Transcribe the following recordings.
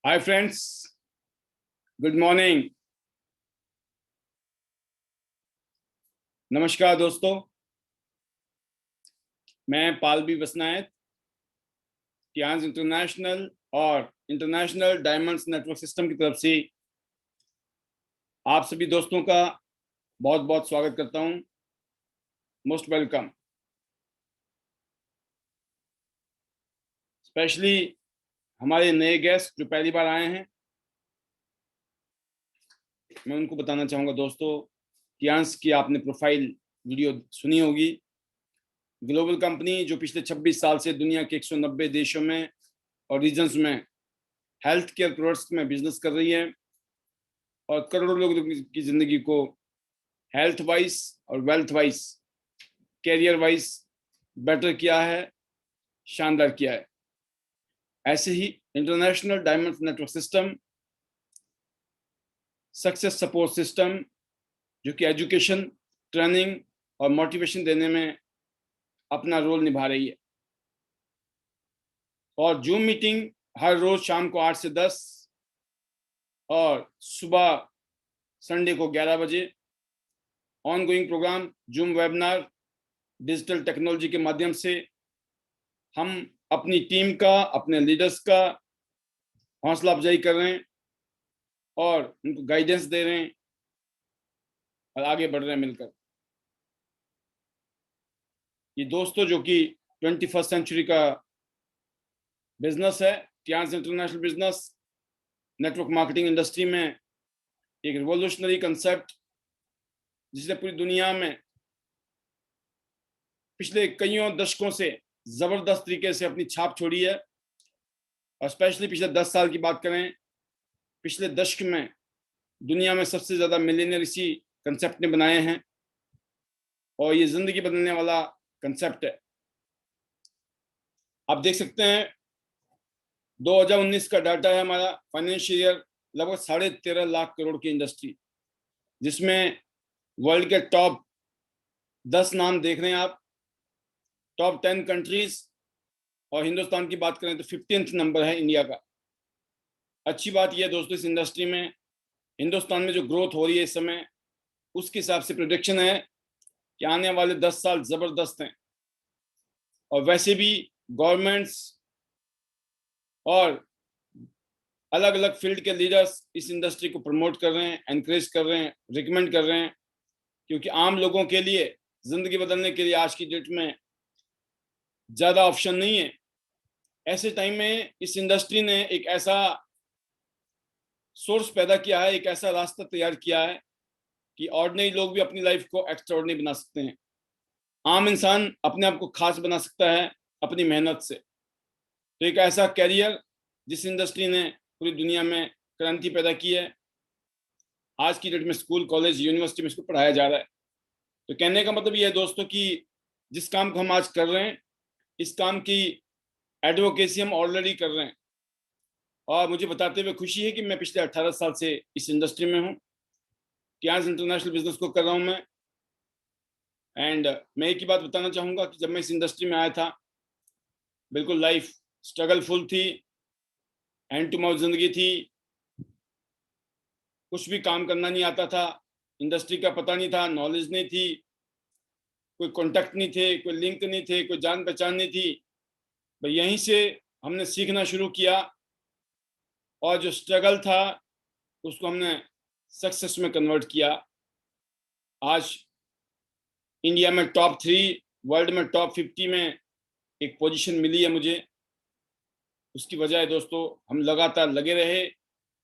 Hi friends, good morning. नमस्कार दोस्तों, मैं पालवी बसनायत, टियांस इंटरनेशनल और इंटरनेशनल डायमंड्स नेटवर्क सिस्टम की तरफ से आप सभी दोस्तों का बहुत बहुत स्वागत करता हूं। Most welcome. स्पेशली हमारे नए गेस्ट जो पहली बार आए हैं, मैं उनको बताना चाहूँगा दोस्तों, टियांस की आपने प्रोफाइल वीडियो सुनी होगी। ग्लोबल कंपनी जो पिछले 26 साल से दुनिया के 190 देशों में और रीजन्स में हेल्थ केयर प्रोडक्ट्स में बिजनेस कर रही है और करोड़ों लोगों की जिंदगी को हेल्थ वाइज और wealth wise, career wise better किया है, शानदार किया है। ऐसे ही international diamond network system success support system, जो कि एजुकेशन, ट्रेनिंग और मोटिवेशन देने में अपना रोल निभा रही है। और जूम मीटिंग हर रोज शाम को 8 से 10 और सुबह संडे को 11 बजे। Ongoing programme Zoom webinar, digital technology के माध्यम से हम अपनी टीम का, अपने लीडर्स का हौसला अफजाई कर रहे हैं और उनको गाइडेंस दे रहे हैं और आगे बढ़ रहे हैं मिलकर। ये दोस्तों जो कि 21st सेंचुरी का बिजनेस है, Tiens international business network marketing industry में एक रिवॉल्यूशनरी कंसेप्ट, जिसने पूरी दुनिया में पिछले कईयों दशकों से जबरदस्त तरीके से अपनी छाप छोड़ी है। और स्पेशली पिछले 10 साल की बात करें, पिछले दशक में दुनिया में सबसे ज्यादा मिलियनियर इसी कंसेप्ट ने बनाए हैं और ये जिंदगी बदलने वाला कंसेप्ट है। आप देख सकते हैं 2019 का डाटा है हमारा, फाइनेंशियल ईयर, लगभग 13.5 लाख करोड़ की इंडस्ट्री, जिसमें वर्ल्ड के टॉप 10 नाम देख रहे हैं आप, टॉप 10 कंट्रीज, और हिंदुस्तान की बात करें तो 15th नंबर है इंडिया का। अच्छी बात यह है दोस्तों, इस इंडस्ट्री में हिंदुस्तान में जो ग्रोथ हो रही है इस समय, उसके हिसाब से प्रोडिक्शन है कि आने वाले 10 साल जबरदस्त हैं। और वैसे भी गवर्नमेंट्स और अलग अलग फील्ड के लीडर्स इस इंडस्ट्री को प्रमोट कर रहे हैं, एनकरेज कर रहे हैं, रिकमेंड कर रहे हैं, क्योंकि आम लोगों के लिए जिंदगी बदलने के लिए आज की डेट में ज्यादा ऑप्शन नहीं है। ऐसे टाइम में इस इंडस्ट्री ने एक ऐसा सोर्स पैदा किया है, एक ऐसा रास्ता तैयार किया है कि ऑर्डिनरी लोग भी अपनी लाइफ को एक्स्ट्राऑर्डिनरी बना सकते हैं। आम इंसान अपने आप को खास बना सकता है अपनी मेहनत से। तो एक ऐसा कैरियर जिस इंडस्ट्री ने पूरी दुनिया में क्रांति पैदा की है, आज की डेट में स्कूल, कॉलेज, यूनिवर्सिटी में इसको पढ़ाया जा रहा है। तो कहने का मतलब ये है दोस्तों कि जिस काम को हम आज कर रहे हैं, इस काम की एडवोकेसी हम ऑलरेडी कर रहे हैं। और मुझे बताते हुए खुशी है कि मैं पिछले 18 साल से इस इंडस्ट्री में हूँ, टियांस इंटरनेशनल बिजनेस को कर रहा हूँ मैं। एंड मैं एक ही बात बताना चाहूँगा कि जब मैं इस इंडस्ट्री में आया था, बिल्कुल लाइफ स्ट्रगलफुल थी, हैंड टू माउथ जिंदगी थी, कुछ भी काम करना नहीं आता था, इंडस्ट्री का पता नहीं था, नॉलेज नहीं थी, कोई कॉन्टैक्ट नहीं थे, कोई लिंक नहीं थे, कोई जान पहचान नहीं थी। भाई यहीं से हमने सीखना शुरू किया और जो स्ट्रगल था उसको हमने सक्सेस में कन्वर्ट किया। आज इंडिया में टॉप 3, वर्ल्ड में टॉप 50 में एक पोजीशन मिली है मुझे। उसकी वजह है दोस्तों, हम लगातार लगे रहे,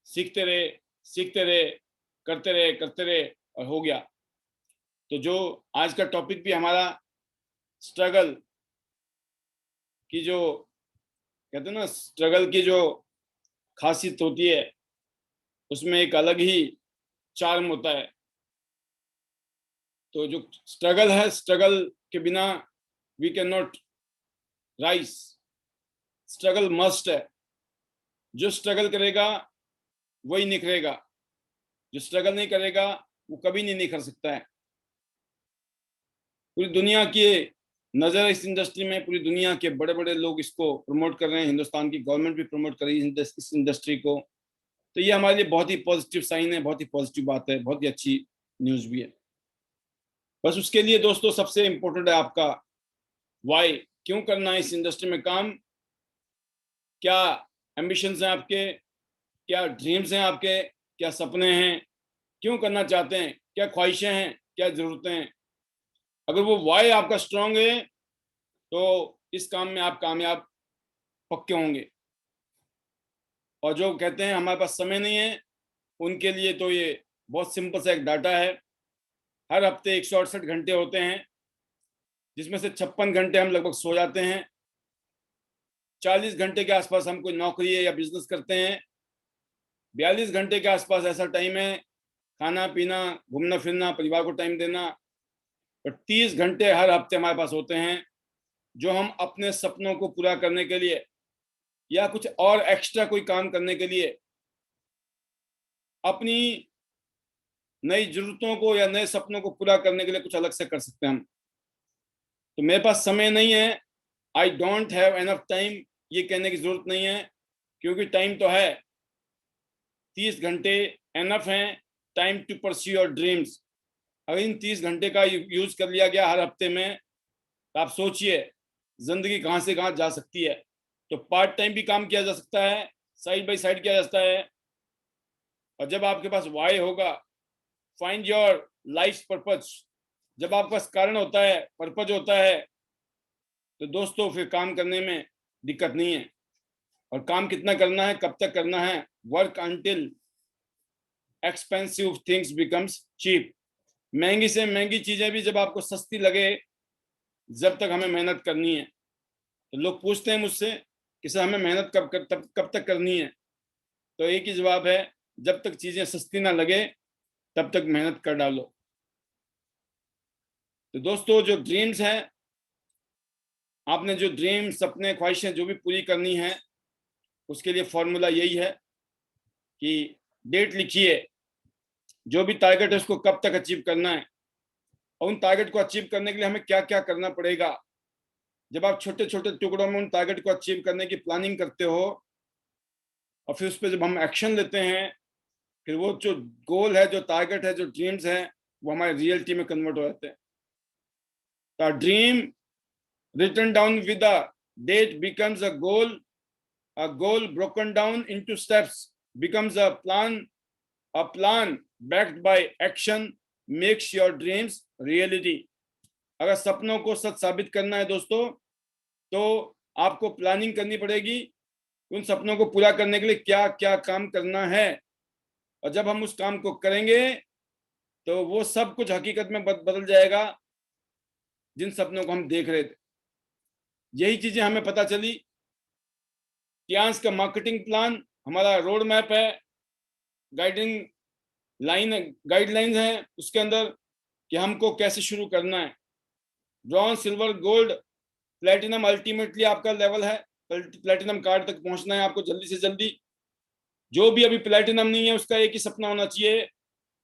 सीखते रहे, सीखते रहे, करते रहे और हो गया। तो जो आज का टॉपिक भी हमारा स्ट्रगल की, जो कहते हैं ना, स्ट्रगल की जो खासियत होती है, उसमें एक अलग ही चार्म होता है। तो जो स्ट्रगल है, स्ट्रगल के बिना we can not rise. Struggle must है। जो स्ट्रगल करेगा वही निखरेगा, जो स्ट्रगल नहीं करेगा वो कभी नहीं निखर सकता है। पूरी दुनिया के नजर है इस इंडस्ट्री में, पूरी दुनिया के बड़े बड़े लोग इसको प्रमोट कर रहे हैं, हिंदुस्तान की गवर्नमेंट भी प्रमोट कर रही है इस इंडस्ट्री को। तो ये हमारे लिए बहुत ही पॉजिटिव साइन है, बहुत ही पॉजिटिव बात है, बहुत ही अच्छी न्यूज भी है। बस उसके लिए दोस्तों सबसे इम्पोर्टेंट है आपका वाई, क्यों करना है इस इंडस्ट्री में काम, क्या एम्बिशंस हैं आपके, क्या ड्रीम्स हैं आपके, क्या सपने हैं, क्यों करना चाहते हैं, क्या ख्वाहिशें हैं, क्या जरूरतें हैं। अगर वो वाई आपका स्ट्रांग है तो इस काम में आप कामयाब पक्के होंगे। और जो कहते हैं हमारे पास समय नहीं है, उनके लिए तो ये बहुत सिंपल सा एक डाटा है। हर हफ्ते 168 घंटे होते हैं, जिसमें से 56 घंटे हम लगभग सो जाते हैं। 40 घंटे के आसपास हम कोई नौकरी है या बिजनेस करते हैं। 42 घंटे के आसपास ऐसा टाइम है खाना पीना, घूमना फिरना, परिवार को टाइम देना। और 30 घंटे हर हफ्ते हमारे पास होते हैं जो हम अपने सपनों को पूरा करने के लिए या कुछ और एक्स्ट्रा कोई काम करने के लिए, अपनी नई जरूरतों को या नए सपनों को पूरा करने के लिए कुछ अलग से कर सकते हैं हम। तो मेरे पास समय नहीं है, I don't have enough time, ये कहने की जरूरत नहीं है, क्योंकि टाइम तो है। 30 घंटे एनफ हैं time to pursue your dreams. अगर इन 30 घंटे का यूज कर लिया गया हर हफ्ते में, तो आप सोचिए जिंदगी कहाँ से कहाँ जा सकती है। तो पार्ट टाइम भी काम किया जा सकता है, साइड बाय साइड किया जा सकता है। और जब आपके पास वाई होगा, फाइंड योर लाइफ पर्पज, जब आपके पास कारण होता है, पर्पज होता है, तो दोस्तों फिर काम करने में दिक्कत नहीं है। और काम कितना करना है, कब तक करना है, work until expensive things becomes cheap. महंगी से महंगी चीजें भी जब आपको सस्ती लगे, जब तक हमें मेहनत करनी है। तो लोग पूछते हैं मुझसे कि सर हमें मेहनत कब तक करनी है। तो एक ही जवाब है, जब तक चीजें सस्ती ना लगे तब तक मेहनत कर डालो। तो दोस्तों जो ड्रीम्स हैं, आपने जो ड्रीम, सपने, ख्वाहिशें जो भी पूरी करनी है, उसके लिए फॉर्मूला यही है कि डेट लिखिए, जो भी टारगेट है उसको कब तक अचीव करना है, और उन टारगेट को अचीव करने के लिए हमें क्या क्या करना पड़ेगा। जब आप छोटे छोटे टुकड़ों में उन टारगेट को अचीव करने की प्लानिंग करते हो, और फिर उस पर जब हम एक्शन लेते हैं, फिर वो जो गोल है, जो टारगेट है, जो ड्रीम्स हैं, वो हमारे रियलिटी में कन्वर्ट हो जाते हैं। तो dream written down with a date becomes a goal broken down into steps becomes a plan backed by action makes your dreams reality। अगर सपनों को सच साबित करना है दोस्तों, तो आपको प्लानिंग करनी पड़ेगी, उन सपनों को पूरा करने के लिए क्या क्या काम करना है। और जब हम उस काम को करेंगे, तो वो सब कुछ हकीकत में बदल जाएगा, जिन सपनों को हम देख रहे थे। यही चीजें हमें पता चली। टियांस का मार्केटिंग प्लान हमारा रोड मैप है, गाइडिंग लाइन, गाइडलाइंस है उसके अंदर कि हमको कैसे शुरू करना है। Bronze, silver, gold, platinum ultimately आपका लेवल है, प्लेटिनम कार्ड तक पहुंचना है आपको जल्दी से जल्दी। जो भी अभी प्लेटिनम नहीं है, उसका एक ही सपना होना चाहिए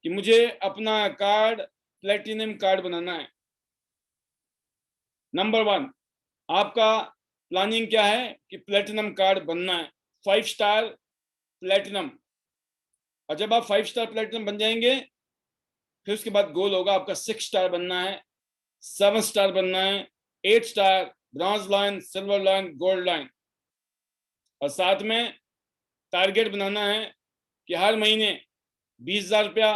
कि मुझे अपना कार्ड प्लेटिनम कार्ड बनाना है। नंबर 1 आपका प्लानिंग क्या है कि प्लेटिनम कार्ड बनना है, 5 स्टार प्लेटिनम। और जब आप 5 स्टार प्लेटिनम बन जाएंगे, फिर उसके बाद गोल होगा आपका 6 स्टार बनना है, 7 स्टार बनना है, 8 star, bronze line, silver line, gold line. और साथ में टारगेट बनाना है कि हर महीने 20,000 रुपया,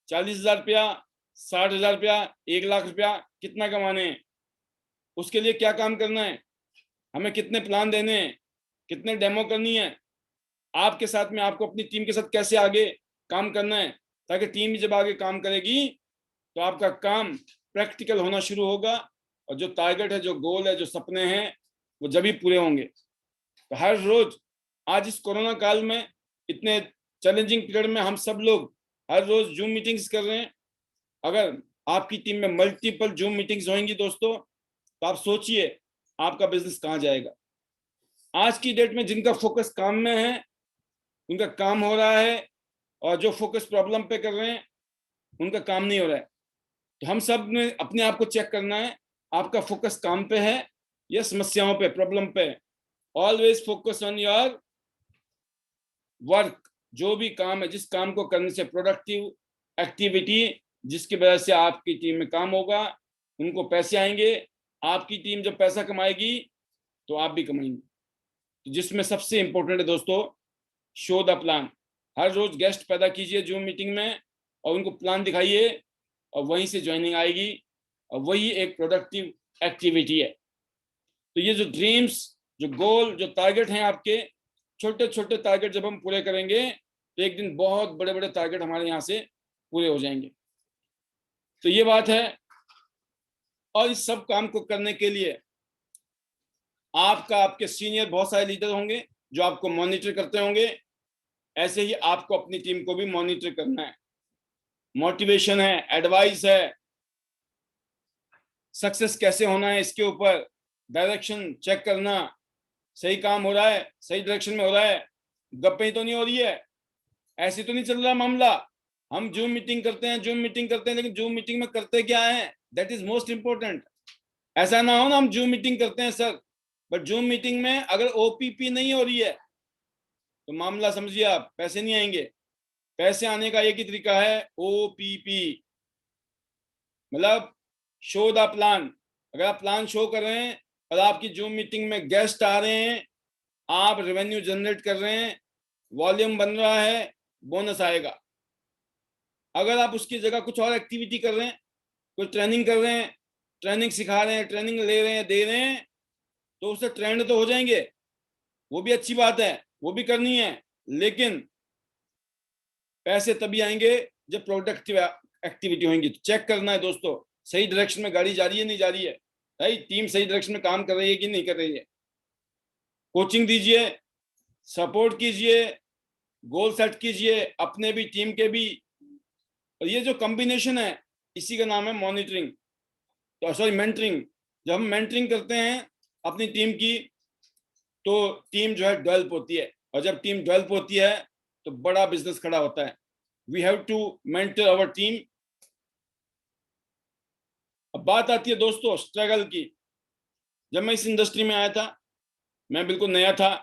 40,000 रुपया, 60,000 रुपया, 1,00,000 रुपया कितना कमाने हैं। उसके लिए क्या काम करना है, हमें कितने प्लान देने हैं, कितने डेमो करनी है, आपके साथ में आपको अपनी टीम के साथ कैसे आगे काम करना है, ताकि टीम जब आगे काम करेगी तो आपका काम प्रैक्टिकल होना शुरू होगा, और जो टारगेट है, जो गोल है, जो सपने हैं, वो जब ही पूरे होंगे। तो हर रोज, आज इस कोरोना काल में, इतने चैलेंजिंग पीरियड में, हम सब लोग हर रोज जूम मीटिंग्स कर रहे हैं। अगर आपकी टीम में मल्टीपल जूम मीटिंग्स होंगी दोस्तों, तो आप सोचिए आपका बिजनेस कहाँ जाएगा। आज की डेट में जिनका फोकस काम में है, उनका काम हो रहा है, और जो फोकस प्रॉब्लम पे कर रहे हैं, उनका काम नहीं हो रहा है। तो हम सब ने अपने आप को चेक करना है आपका फोकस काम पे है या समस्याओं पे, प्रॉब्लम पे? Always focus on your work. जो भी काम है, जिस काम को करने से प्रोडक्टिव एक्टिविटी, जिसकी वजह से आपकी टीम में काम होगा, उनको पैसे आएंगे, आपकी टीम जब पैसा कमाएगी तो आप भी कमाएंगे। तो जिसमें सबसे इंपॉर्टेंट है दोस्तों, शो द प्लान। हर रोज गेस्ट पैदा कीजिए जूम मीटिंग में और उनको प्लान दिखाइए और वहीं से ज्वाइनिंग आएगी और वही एक प्रोडक्टिव एक्टिविटी है। तो ये जो ड्रीम्स, जो गोल, जो टारगेट हैं आपके, छोटे छोटे टारगेट जब हम पूरे करेंगे तो एक दिन बहुत बड़े बड़े टारगेट हमारे यहाँ से पूरे हो जाएंगे। तो ये बात है। और इस सब काम को करने के लिए आपके सीनियर बहुत सारे लीडर होंगे जो आपको मॉनिटर करते होंगे। ऐसे ही आपको अपनी टीम को भी मॉनिटर करना है। मोटिवेशन है, एडवाइस है, सक्सेस कैसे होना है इसके ऊपर डायरेक्शन चेक करना, सही काम हो रहा है, सही डायरेक्शन में हो रहा है, गप्पे तो नहीं हो रही है, ऐसे तो नहीं चल रहा मामला। हम जूम मीटिंग करते हैं, लेकिन जूम मीटिंग में करते क्या है, दैट इज मोस्ट इंपॉर्टेंट। ऐसा ना हो ना हम जूम मीटिंग करते हैं सर, बट जूम मीटिंग में अगर ओपीपी नहीं हो रही है तो मामला समझिए आप, पैसे नहीं आएंगे। पैसे आने का एक ही तरीका है, ओपीपी, मतलब शो द प्लान। अगर आप प्लान शो कर रहे हैं और आपकी जूम मीटिंग में गेस्ट आ रहे हैं, आप रेवेन्यू जनरेट कर रहे हैं, वॉल्यूम बन रहा है, बोनस आएगा। अगर आप उसकी जगह कुछ और एक्टिविटी कर रहे हैं, कोई ट्रेनिंग कर रहे हैं, ट्रेनिंग सिखा रहे हैं, ट्रेनिंग ले रहे हैं, दे रहे हैं, तो उससे ट्रेंड तो हो जाएंगे, वो भी अच्छी बात है, वो भी करनी है। लेकिन पैसे तभी आएंगे जब प्रोडक्टिव एक्टिविटी होंगी। तो चेक करना है दोस्तों, सही डायरेक्शन में गाड़ी जा रही है, नहीं जा रही है, राइट? टीम सही डायरेक्शन में काम कर रही है कि नहीं कर रही है। कोचिंग दीजिए, सपोर्ट कीजिए, गोल सेट कीजिए अपने भी, टीम के भी। और ये जो कॉम्बिनेशन है इसी का नाम है मॉनिटरिंग, तो सॉरी मेंटरिंग। जब हम मेंटरिंग करते हैं अपनी टीम की तो टीम जो है डेवलप होती है, और जब टीम डेवलप होती है तो बड़ा बिजनेस खड़ा होता है। We have to mentor our team. अब बात आती है दोस्तों स्ट्रगल की। जब मैं इस इंडस्ट्री में आया था, मैं बिल्कुल नया था।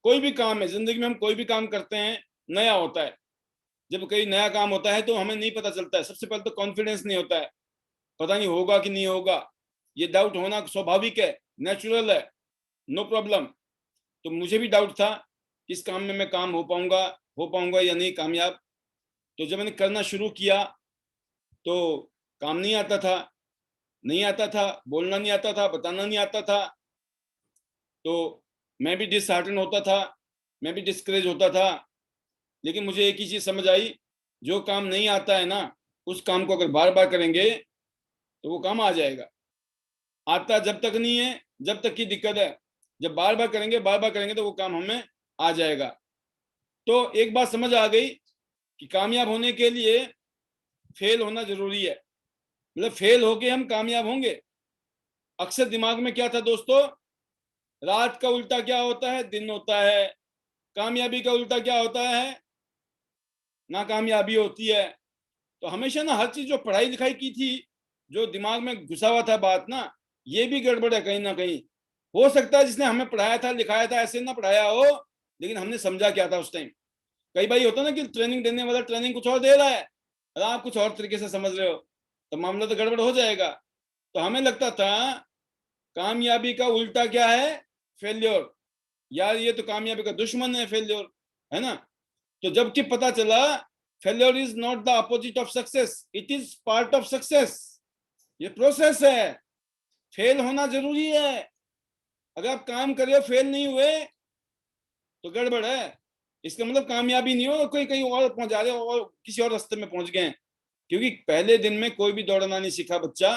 कोई भी काम है जिंदगी में, हम कोई भी काम करते हैं नया होता है। जब कोई नया काम होता है तो हमें नहीं पता चलता है, सबसे पहले तो कॉन्फिडेंस नहीं होता है, पता नहीं होगा कि नहीं होगा। ये डाउट होना स्वाभाविक है, नेचुरल है, नो प्रॉब्लम। तो मुझे भी डाउट था कि इस काम में मैं काम हो पाऊंगा या नहीं कामयाब। तो जब मैंने करना शुरू किया तो काम नहीं आता था, बोलना नहीं आता था, बताना नहीं आता था। तो मैं भी डिसहार्टन होता था, मैं भी डिस्करेज होता था। लेकिन मुझे एक ही चीज समझ आई, जो काम नहीं आता है ना, उस काम को अगर बार बार करेंगे तो वो काम आ जाएगा। आता जब तक नहीं है, जब तक की दिक्कत है। जब बार बार करेंगे तो वो काम हमें आ जाएगा। तो एक बात समझ आ गई कि कामयाब होने के लिए फेल होना जरूरी है, मतलब फेल होके हम कामयाब होंगे। अक्सर दिमाग में क्या था दोस्तों, रात का उल्टा क्या होता है, दिन होता है। कामयाबी का उल्टा क्या होता है, नाकामयाबी होती है। तो हमेशा ना हर चीज जो पढ़ाई लिखाई की थी, जो दिमाग में घुसा हुआ था बात ना, ये भी गड़बड़ है कहीं ना कहीं। हो सकता है जिसने हमें पढ़ाया था लिखाया था ऐसे ना पढ़ाया हो, लेकिन हमने समझा क्या था उस टाइम। कई बार होता ना कि ट्रेनिंग देने वाला ट्रेनिंग कुछ और दे रहा है और आप कुछ और तरीके से समझ रहे हो, तो मामला तो गड़बड़ हो जाएगा। तो हमें लगता था कामयाबी का उल्टा क्या है, फेल्योर। यार ये तो कामयाबी का दुश्मन है फेल्योर, है ना? तो जबकि पता चला failure is not the opposite of success, it is part of success. ये प्रोसेस है, फेल होना जरूरी है। अगर आप काम कर रहे हो फेल नहीं हुए तो गड़बड़ है। इसका मतलब कामयाबी नहीं हो, कोई कहीं और पहुंच जा रहे हो और किसी और रास्ते में पहुंच गए। क्योंकि पहले दिन में कोई भी दौड़ना नहीं सीखा बच्चा,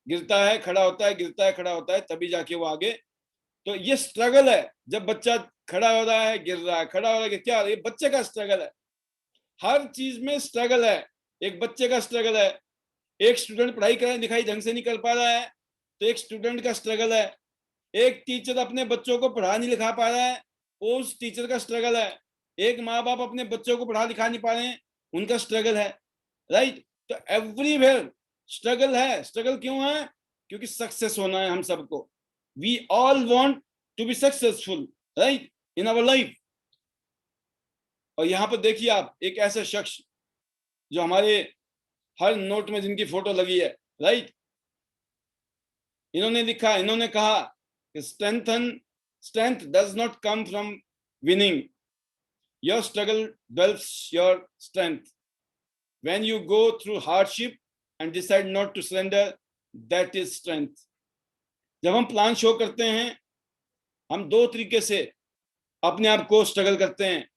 गिरता है खड़ा होता है, गिरता है खड़ा होता है, तभी जाके वो आगे। तो ये स्ट्रगल है, जब बच्चा खड़ा हो रहा है, गिर रहा है, खड़ा हो रहा है, क्या ये बच्चे का स्ट्रगल है। हर चीज में स्ट्रगल है, एक बच्चे का स्ट्रगल है। एक स्टूडेंट पढ़ाई कराई लिखाई ढंग से नहीं कर पा रहा है तो एक स्टूडेंट का स्ट्रगल है। एक टीचर अपने बच्चों को पढ़ा नहीं लिखा पा रहा है, उस टीचर का स्ट्रगल है। एक माँ बाप अपने बच्चों को पढ़ा लिखा नहीं पा रहे हैं, उनका स्ट्रगल है, राइट? तो एवरीवेयर स्ट्रगल है। स्ट्रगल क्यों है? क्योंकि सक्सेस होना है हम सबको। We all want to be successful, right, in our life. और यहाँ पर देखिए आप, एक ऐसा शख्स जो हमारे हर नोट में जिनकी फोटो लगी है, राइट, इन्होंने लिखा, इन्होंने कहा कि strength does not come from winning, your struggle develops your strength. When you go through hardship and decide not to surrender, that is strength. जब हम प्लान शो करते हैं, हम दो तरीके से अपने आप को स्ट्रगल करते हैं।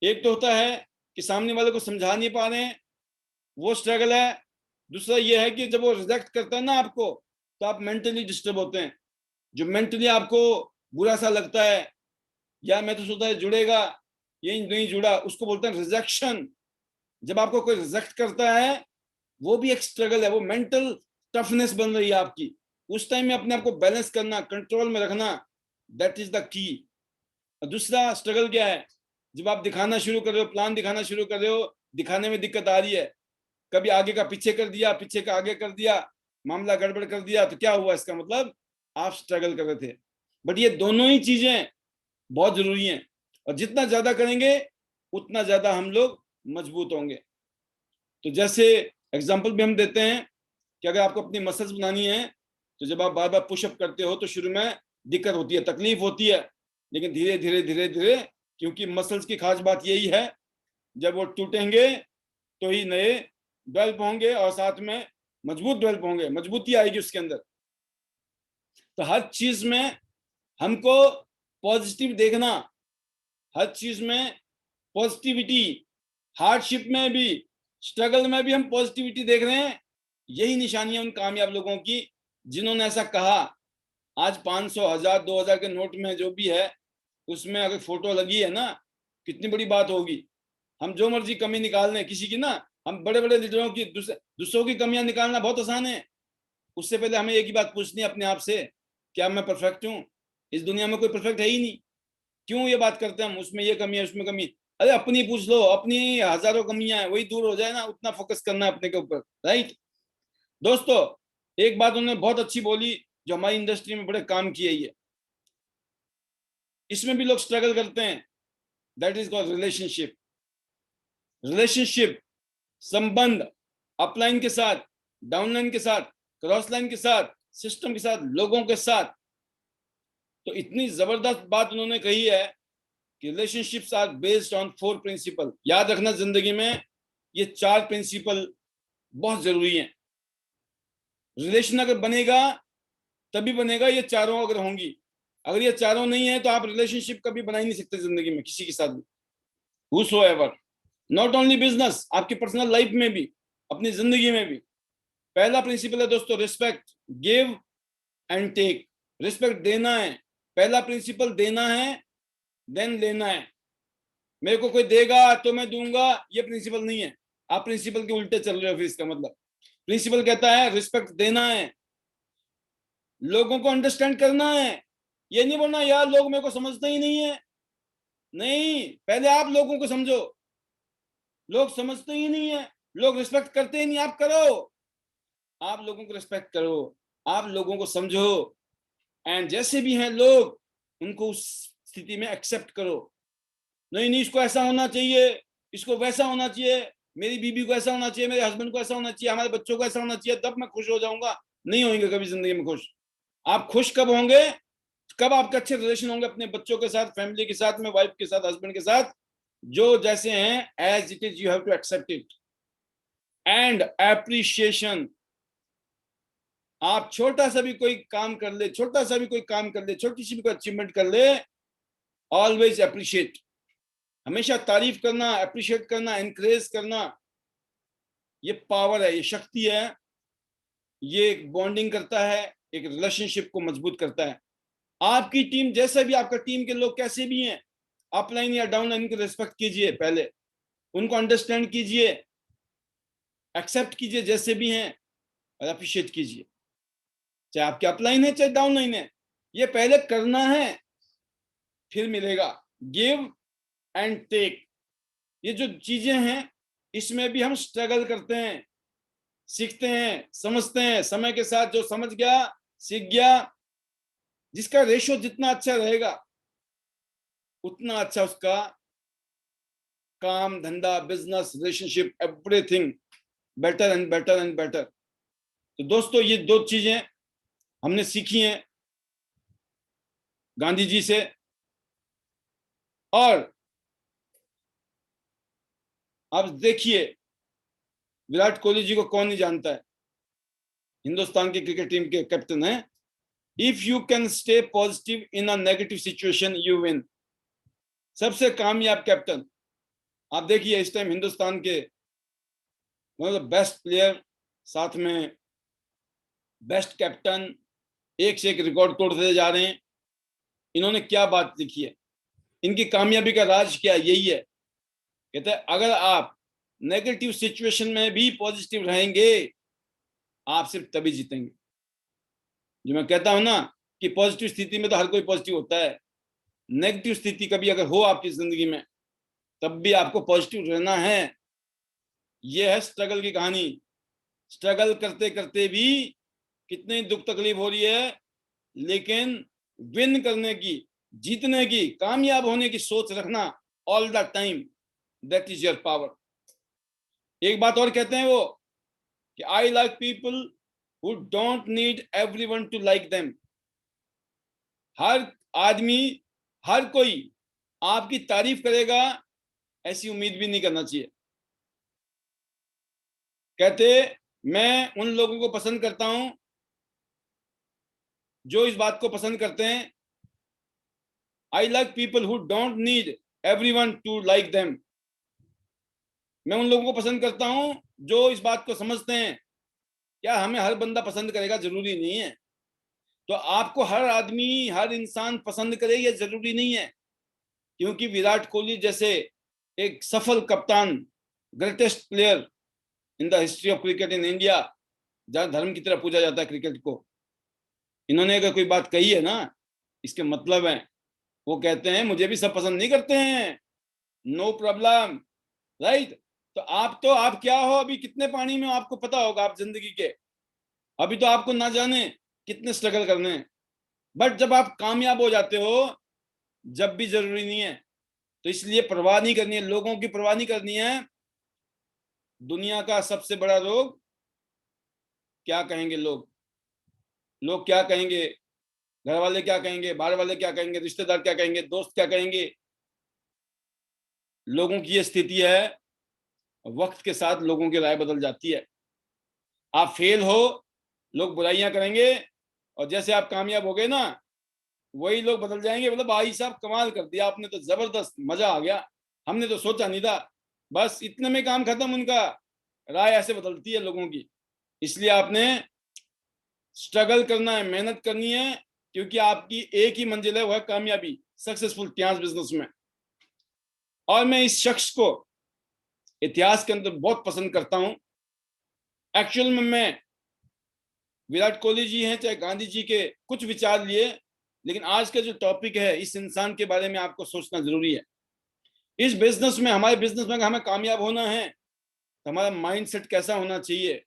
एक तो होता है कि सामने वाले को समझा नहीं पा रहे हैं, वो स्ट्रगल है। दूसरा ये है कि जब वो रिजेक्ट करता है ना आपको, तो आप मेंटली डिस्टर्ब होते हैं। जो मेंटली आपको बुरा सा लगता है, या मैं तो सोचता है जुड़ेगा, ये नहीं जुड़ा, उसको बोलते हैं रिजेक्शन। जब आपको कोई रिजेक्ट करता है, वो भी एक स्ट्रगल है, वो मेंटल टफनेस बन रही है आपकी। उस टाइम में अपने आप को बैलेंस करना, कंट्रोल में रखना, दैट इज द की। दूसरा स्ट्रगल क्या है? जब आप दिखाना शुरू कर रहे हो, प्लान दिखाना शुरू कर रहे हो, दिखाने में दिक्कत आ रही है, कभी आगे का पीछे कर दिया, पीछे का आगे कर दिया, मामला गड़बड़ कर दिया, तो क्या हुआ? इसका मतलब आप स्ट्रगल कर रहे थे। बट ये दोनों ही चीजें बहुत जरूरी हैं, और जितना ज्यादा करेंगे उतना ज्यादा हम लोग मजबूत होंगे। तो जैसे एग्जाम्पल भी हम देते हैं कि अगर आपको अपनी मसल्स बनानी है, तो जब आप बार बार पुशअप करते हो तो शुरू में दिक्कत होती है, तकलीफ होती है, लेकिन धीरे धीरे धीरे धीरे, क्योंकि मसल्स की खास बात यही है, जब वो टूटेंगे तो ही नए डेवलप होंगे, और साथ में मजबूत डेवलप होंगे, मजबूती आएगी उसके अंदर। तो हर चीज में हमको पॉजिटिव देखना, हर चीज में पॉजिटिविटी, हार्डशिप में भी, स्ट्रगल में भी हम पॉजिटिविटी देख रहे हैं। यही निशानी है उन कामयाब लोगों की जिन्होंने ऐसा कहा। आज 500, 1000, 2000 के नोट में जो भी है, उसमें अगर फोटो लगी है ना, कितनी बड़ी बात होगी। हम जो मर्जी कमी निकाल लें किसी की ना, हम बड़े बड़े लीडरों की, दूसरों की कमियां निकालना बहुत आसान है। उससे पहले हमें एक ही बात पूछनी है अपने आप से, क्या मैं परफेक्ट हूँ? इस दुनिया में कोई परफेक्ट है ही नहीं। क्यों ये बात करते हैं हम, उसमें ये कमी है, उसमें कमी? अरे अपनी पूछ लो, अपनी हजारों कमियां हैं, वही दूर हो जाए ना, उतना फोकस करना है अपने के ऊपर, राइट। दोस्तों, एक बात उन्होंने बहुत अच्छी बोली जो हमारी इंडस्ट्री में बड़े काम की है, ये इसमें भी लोग स्ट्रगल करते हैं, that is called relationship. Relationship, संबंध, अपलाइन के साथ, डाउनलाइन के साथ, क्रॉस लाइन के साथ, सिस्टम के साथ, लोगों के साथ। तो इतनी जबरदस्त बात उन्होंने कही है कि relationships are based on 4 principle. याद रखना, जिंदगी में ये 4 प्रिंसिपल बहुत जरूरी हैं। रिलेशन अगर बनेगा तभी बनेगा, ये चारों अगर होंगी। अगर ये चारों नहीं है तो आप रिलेशनशिप कभी बना ही नहीं सकते जिंदगी में किसी के साथ भी, whosoever। नॉट ओनली बिजनेस, आपकी पर्सनल लाइफ में भी, अपनी जिंदगी में भी। पहला प्रिंसिपल है दोस्तों, respect, give and take. Respect देना है, पहला प्रिंसिपल देना है, देन लेना है। मेरे को कोई देगा तो मैं दूंगा, ये प्रिंसिपल नहीं है। आप प्रिंसिपल के उल्टे चल रहे हो फिर। इसका मतलब प्रिंसिपल कहता है रिस्पेक्ट देना है, लोगों को अंडरस्टैंड करना है। ये नहीं बोलना यार लोग मेरे को समझते ही नहीं है। नहीं, पहले आप लोगों को समझो। लोग समझते ही नहीं है, लोग रिस्पेक्ट करते ही नहीं, आप करो। आप लोगों को रिस्पेक्ट करो, आप लोगों को समझो, एंड जैसे भी हैं लोग, उनको उस स्थिति में एक्सेप्ट करो। नहीं नहीं, इसको ऐसा होना चाहिए, इसको वैसा होना चाहिए, मेरी बीबी को ऐसा होना चाहिए, मेरे हस्बैंड को ऐसा होना चाहिए, हमारे बच्चों को ऐसा होना चाहिए, तब मैं खुश हो जाऊंगा। नहीं होंगे कभी जिंदगी में खुश। आप खुश कब होंगे? कब आपके अच्छे रिलेशन होंगे अपने बच्चों के साथ, फैमिली के साथ में, वाइफ के साथ, हस्बैंड के साथ, जो जैसे हैं, as it is you have to accept it and appreciation. आप छोटा सा भी कोई काम कर ले, छोटा सा भी कोई काम कर ले, छोटी सी भी कोई अचीवमेंट कर ले, ऑलवेज अप्रिशिएट। हमेशा तारीफ करना, अप्रिशिएट करना, एनकरेज करना, ये पावर है, ये शक्ति है। ये एक बॉन्डिंग करता है, एक रिलेशनशिप को मजबूत करता है। आपकी टीम जैसे भी, आपका टीम के लोग कैसे भी हैं, अपलाइन या डाउनलाइन को रिस्पेक्ट कीजिए, पहले उनको अंडरस्टैंड कीजिए, एक्सेप्ट कीजिए जैसे भी हैं, और अप्रिशिएट कीजिए, चाहे आपके अपलाइन है चाहे डाउनलाइन है। ये पहले करना है, फिर मिलेगा। गिव एंड टेक, ये जो चीजें हैं, इसमें भी हम स्ट्रगल करते हैं। सीखते हैं, समझते हैं, समय के साथ जो समझ गया, सीख गया, जिसका रेशो जितना अच्छा रहेगा उतना अच्छा उसका काम धंधा, business, relationship, everything better and better and better. तो दोस्तों, ये दो चीजें हमने सीखी हैं गांधी जी से। और आप देखिए, विराट कोहली जी को कौन नहीं जानता है, हिंदुस्तान की क्रिकेट टीम के कैप्टन है। If you can stay positive in a negative situation you win. सबसे कामयाब कैप्टन आप देखिए, इस टाइम हिंदुस्तान के one of the best player, साथ में बेस्ट कैप्टन, एक से एक रिकॉर्ड तोड़ते जा रहे हैं। इन्होंने क्या बात लिखी है, इनकी कामयाबी का राज क्या, यही है। कहते हैं अगर आप नेगेटिव सिचुएशन में भी पॉजिटिव रहेंगे, आप सिर्फ तभी जीतेंगे। जो मैं कहता हूं ना कि पॉजिटिव स्थिति में तो हर कोई पॉजिटिव होता है, नेगेटिव स्थिति कभी अगर हो आपकी जिंदगी में, तब भी आपको पॉजिटिव रहना है। यह है स्ट्रगल की कहानी। स्ट्रगल करते करते भी कितनी दुख तकलीफ हो रही है, लेकिन विन करने की, जीतने की, कामयाब होने की सोच रखना all the time, that is your power. एक बात और कहते हैं वो कि I like people who don't need everyone to like them. हर आदमी, हर कोई आपकी तारीफ करेगा ऐसी उम्मीद भी नहीं करना चाहिए। कहते मैं उन लोगों को पसंद करता हूं जो इस बात को पसंद करते हैं, I like people who don't need everyone to like them. मैं उन लोगों को पसंद करता हूं जो इस बात को समझते हैं, क्या हमें हर बंदा पसंद करेगा जरूरी नहीं है। तो आपको हर आदमी, हर इंसान पसंद करे ये जरूरी नहीं है, क्योंकि विराट कोहली जैसे एक सफल कप्तान, greatest player in the history of cricket in India, जहां धर्म की तरह पूजा जाता है क्रिकेट को, इन्होंने अगर कोई बात कही है ना, इसके मतलब है वो कहते हैं मुझे भी सब पसंद नहीं करते हैं, नो प्रॉब्लम, राइट। तो आप क्या हो, अभी कितने पानी में हो आपको पता होगा, आप जिंदगी के अभी तो आपको ना जाने कितने स्ट्रगल करने हैं। बट जब आप कामयाब हो जाते हो, जब भी जरूरी नहीं है। तो इसलिए परवाह नहीं करनी है, लोगों की परवाह नहीं करनी है। दुनिया का सबसे बड़ा रोग, क्या कहेंगे लोग, लोग क्या कहेंगे, घर वाले क्या कहेंगे, बाहर वाले क्या कहेंगे, रिश्तेदार क्या कहेंगे, दोस्त क्या कहेंगे। लोगों की ये स्थिति है, वक्त के साथ लोगों की राय बदल जाती है। आप फेल हो, लोग बुराइयां करेंगे, और जैसे आप कामयाब हो गए ना, वही लोग बदल जाएंगे, मतलब भाई साहब कमाल कर दिया आपने, तो जबरदस्त, मजा आ गया, हमने तो सोचा नहीं था। बस इतने में काम खत्म उनका। राय ऐसे बदलती है लोगों की। इसलिए आपने स्ट्रगल करना है, मेहनत करनी है, क्योंकि आपकी एक ही मंजिल है, वह कामयाबी, सक्सेसफुल इतिहास बिजनेस में। और मैं इस शख्स को इतिहास के अंदर बहुत पसंद करता हूं। एक्चुअल में मैं विराट कोहली जी हैं चाहे गांधी जी के कुछ विचार लिए, लेकिन आज का जो टॉपिक है, इस इंसान के बारे में आपको सोचना जरूरी है। इस बिजनेस में, हमारे बिजनेस में हमें कामयाब होना है तो हमारा माइंडसेट कैसा होना चाहिए,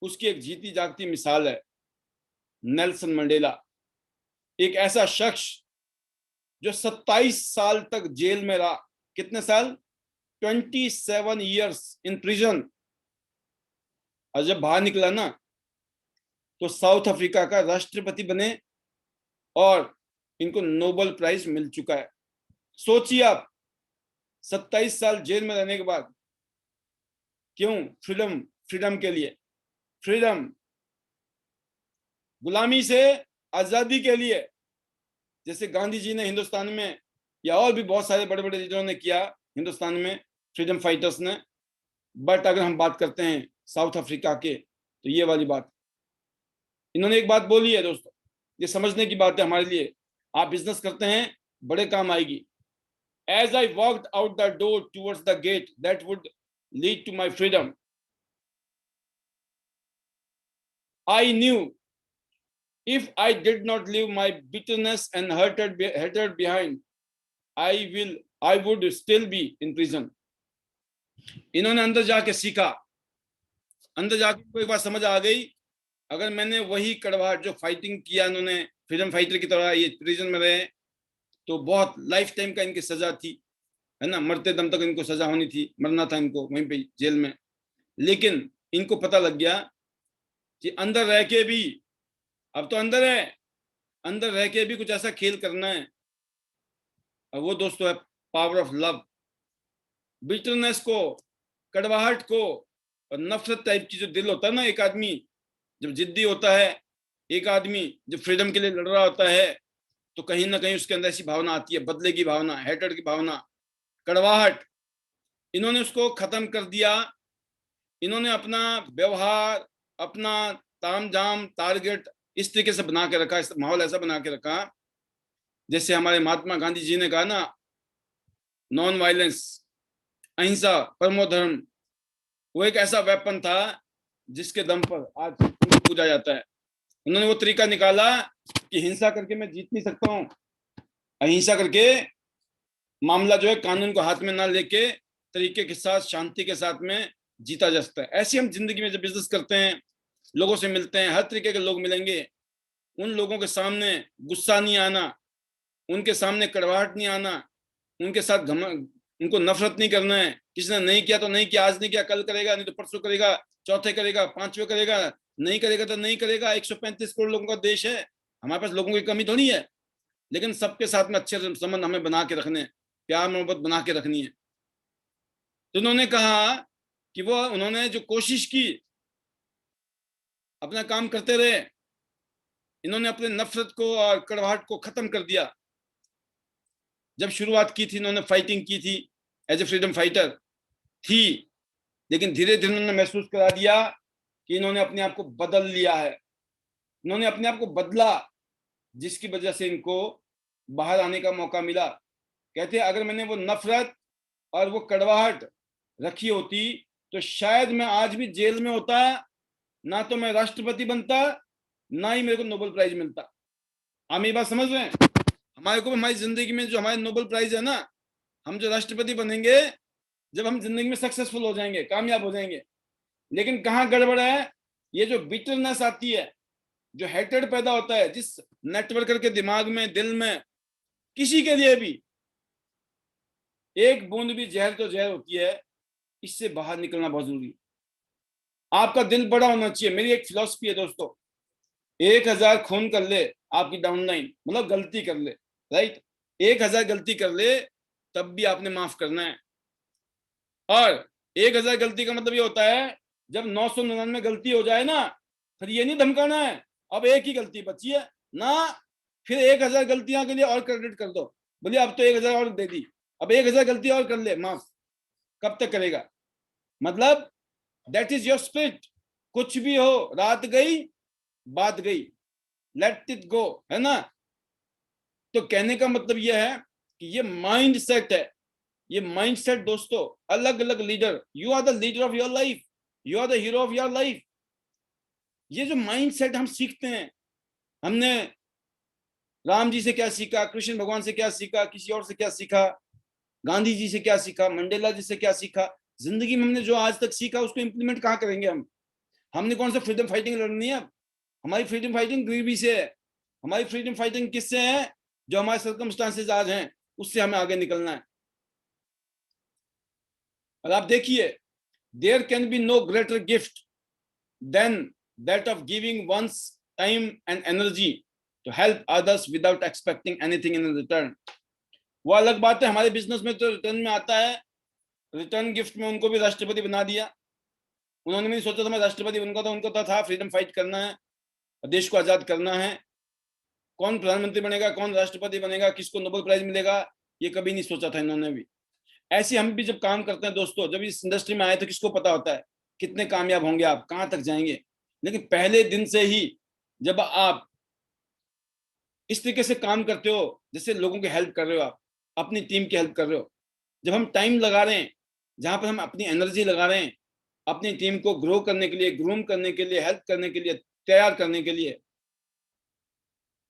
उसकी एक जीती जागती मिसाल है नेल्सन मंडेला। एक ऐसा शख्स जो 27 साल तक जेल में रहा। कितने साल? 27 ईयर्स इन प्रिजन। और जब बाहर निकला ना, तो साउथ अफ्रीका का राष्ट्रपति बने और इनको नोबेल प्राइज मिल चुका है। सोचिए आप, 27 साल जेल में रहने के बाद, क्यों? फ्रीडम, फ्रीडम के लिए, फ्रीडम, गुलामी से आजादी के लिए। जैसे गांधी जी ने हिंदुस्तान में, या और भी बहुत सारे बड़े बड़े लीडरों ने किया हिंदुस्तान में, फ्रीडम फाइटर्स ने। बट अगर हम बात करते हैं साउथ अफ्रीका के, तो ये वाली बात इन्होंने एक बात बोली है दोस्तों, ये समझने की बात है हमारे लिए। आप बिजनेस करते हैं, बड़े काम आएगी। As I walked out the door towards the gate that would lead to my freedom, I knew if I did not leave my bitterness and hatred behind, I would still be in prison. इन्होंने अंदर जाके सीखा अंदर जाके को एक बात समझ आ गई, अगर मैंने वही कड़वाहट जो फाइटिंग किया इन्होंने, फ्रीडम फाइटर की तरह ये प्रिजन में रहे, तो बहुत लाइफ टाइम का इनकी सजा थी, है ना, मरते दम तक इनको सजा होनी थी, मरना था इनको वहीं पे जेल में। लेकिन इनको पता लग गया कि अंदर रह के भी, अब तो अंदर है, अंदर रह के भी कुछ ऐसा खेल करना है। और वो दोस्तों है पावर ऑफ लव। बिटरनेस को, कड़वाहट को और नफरत टाइप की जो दिल होता है ना, एक आदमी जब जिद्दी होता है, एक आदमी जब फ्रीडम के लिए लड़ रहा होता है, तो कहीं ना कहीं उसके अंदर ऐसी भावना आती है, बदले की भावना, हेटर्ड की भावना, कड़वाहट। इन्होंने उसको खत्म कर दिया। इन्होंने अपना व्यवहार, अपना ताम झाम टारगेट इस तरीके से बना के रखा, इस माहौल ऐसा बना के रखा, जैसे हमारे महात्मा गांधी जी ने कहा ना, नॉन वायलेंस, अहिंसा परमो धर्म। वो एक ऐसा वेपन था जिसके दम पर आज उनको पूजा जाता है। उन्होंने वो तरीका निकाला कि हिंसा करके मैं जीत नहीं सकता हूँ, अहिंसा करके मामला जो है कानून को हाथ में ना लेके तरीके के साथ, शांति के साथ में जीता जा सकता है। ऐसे हम जिंदगी में जब बिजनेस करते हैं, लोगों से मिलते हैं, हर तरीके के लोग मिलेंगे, उन लोगों के सामने गुस्सा नहीं आना, उनके सामने कड़वाहट नहीं आना, उनके साथ उनको नफरत नहीं करना है। किसी ने नहीं किया तो नहीं किया, आज नहीं किया कल करेगा, नहीं तो परसों करेगा, चौथे करेगा, पांचवें करेगा, नहीं करेगा तो नहीं करेगा। 135 करोड़ लोगों का देश है, हमारे पास लोगों की कमी थोड़ी है, लेकिन सबके साथ में अच्छे संबंध हमें बना के रखने, प्यार मोहब्बत बना के रखनी है। तो उन्होंने कहा कि वो, उन्होंने जो कोशिश की, अपना काम करते रहे, इन्होंने अपने नफरत को और कड़वाहट को खत्म कर दिया। जब शुरुआत की थी, इन्होंने फाइटिंग की थी, एज ए फ्रीडम फाइटर थी, लेकिन धीरे धीरे उन्होंने महसूस करा दिया कि इन्होंने अपने आप को बदल लिया है, इन्होंने अपने आप को बदला, जिसकी वजह से इनको बाहर आने का मौका मिला। कहते हैं अगर मैंने वो नफरत और वो कड़वाहट रखी होती तो शायद मैं आज भी जेल में होता, ना तो मैं राष्ट्रपति बनता, ना ही मेरे को नोबेल प्राइज मिलता। हम ये बात समझ रहे हैं? हमारे को हमारी जिंदगी में जो हमारे नोबेल प्राइज है ना, हम जो राष्ट्रपति बनेंगे जब हम जिंदगी में सक्सेसफुल हो जाएंगे, कामयाब हो जाएंगे। लेकिन कहाँ गड़बड़ है, ये जो बिटरनेस आती है, जो हेटेड पैदा होता है जिस नेटवर्कर के दिमाग में, दिल में, किसी के लिए भी एक बूंद भी जहर तो जहर होती है, इससे बाहर निकलना बहुत जरूरी है। आपका दिल बड़ा होना चाहिए। मेरी एक फिलॉसफी है दोस्तों, 1000 खून कर ले आपकी डाउनलाइन, मतलब गलती कर ले, राइट, 1000 गलती कर ले, तब भी आपने माफ करना है। और 1000 गलती का मतलब ये होता है जब 999 गलती हो जाए ना, फिर ये नहीं धमकाना है अब एक ही गलती बची है ना, फिर 1000 गलतियां के लिए और क्रेडिट कर दो, बोलिए अब तो 1000 और दे दी, अब 1000 गलती और कर ले माफ। कब तक करेगा? मतलब दैट इज योर स्पिरिट। कुछ भी हो, रात गई बात गई, लेट इट गो, है ना। तो कहने का मतलब यह है कि ये माइंड सेट है, ये माइंड सेट दोस्तों, अलग अलग leader, you are the leader of your life, you are the hero of your life. ये जो माइंड सेट हम सीखते हैं, हमने राम जी से क्या सीखा, कृष्ण भगवान से क्या सीखा, किसी और से क्या सीखा, गांधी जी से क्या सीखा, मंडेला जी से क्या सीखा, जिंदगी में हमने जो आज तक सीखा उसको इंप्लीमेंट कहाँ करेंगे हम? हमने कौन सा फ्रीडम फाइटिंग लड़नी है? हमारी फ्रीडम फाइटिंग गरीबी से है, हमारी फ्रीडम फाइटिंग किससे है? जो हमारे सर्कमस्टांसेस आज हैं उससे हमें आगे निकलना है। और आप देखिए, there can be no greater gift than that of giving one's time and energy to help others without expecting anything in return. वो अलग बात है, हमारे बिजनेस में तो रिटर्न में आता है, रिटर्न गिफ्ट में उनको भी राष्ट्रपति बना दिया। उन्होंने भी नहीं सोचा था मैं राष्ट्रपति बनूंगा, तो उनको तो था फ्रीडम फाइट करना है, देश को आजाद करना है। कौन प्रधानमंत्री बनेगा, कौन राष्ट्रपति बनेगा, किसको नोबेल प्राइज मिलेगा, ये कभी नहीं सोचा था इन्होंने भी। ऐसे हम भी जब काम करते हैं दोस्तों, जब इस इंडस्ट्री में आए तो किसको पता होता है कितने कामयाब होंगे आप, कहां तक जाएंगे। लेकिन पहले दिन से ही जब आप इस तरीके से काम करते हो, जैसे लोगों की हेल्प कर रहे हो, आप अपनी टीम की हेल्प कर रहे हो, जब हम टाइम लगा रहे हैं, जहां पर हम अपनी एनर्जी लगा रहे हैं अपनी टीम को ग्रो करने के लिए, ग्रूम करने के लिए, हेल्प करने के लिए, तैयार करने के लिए,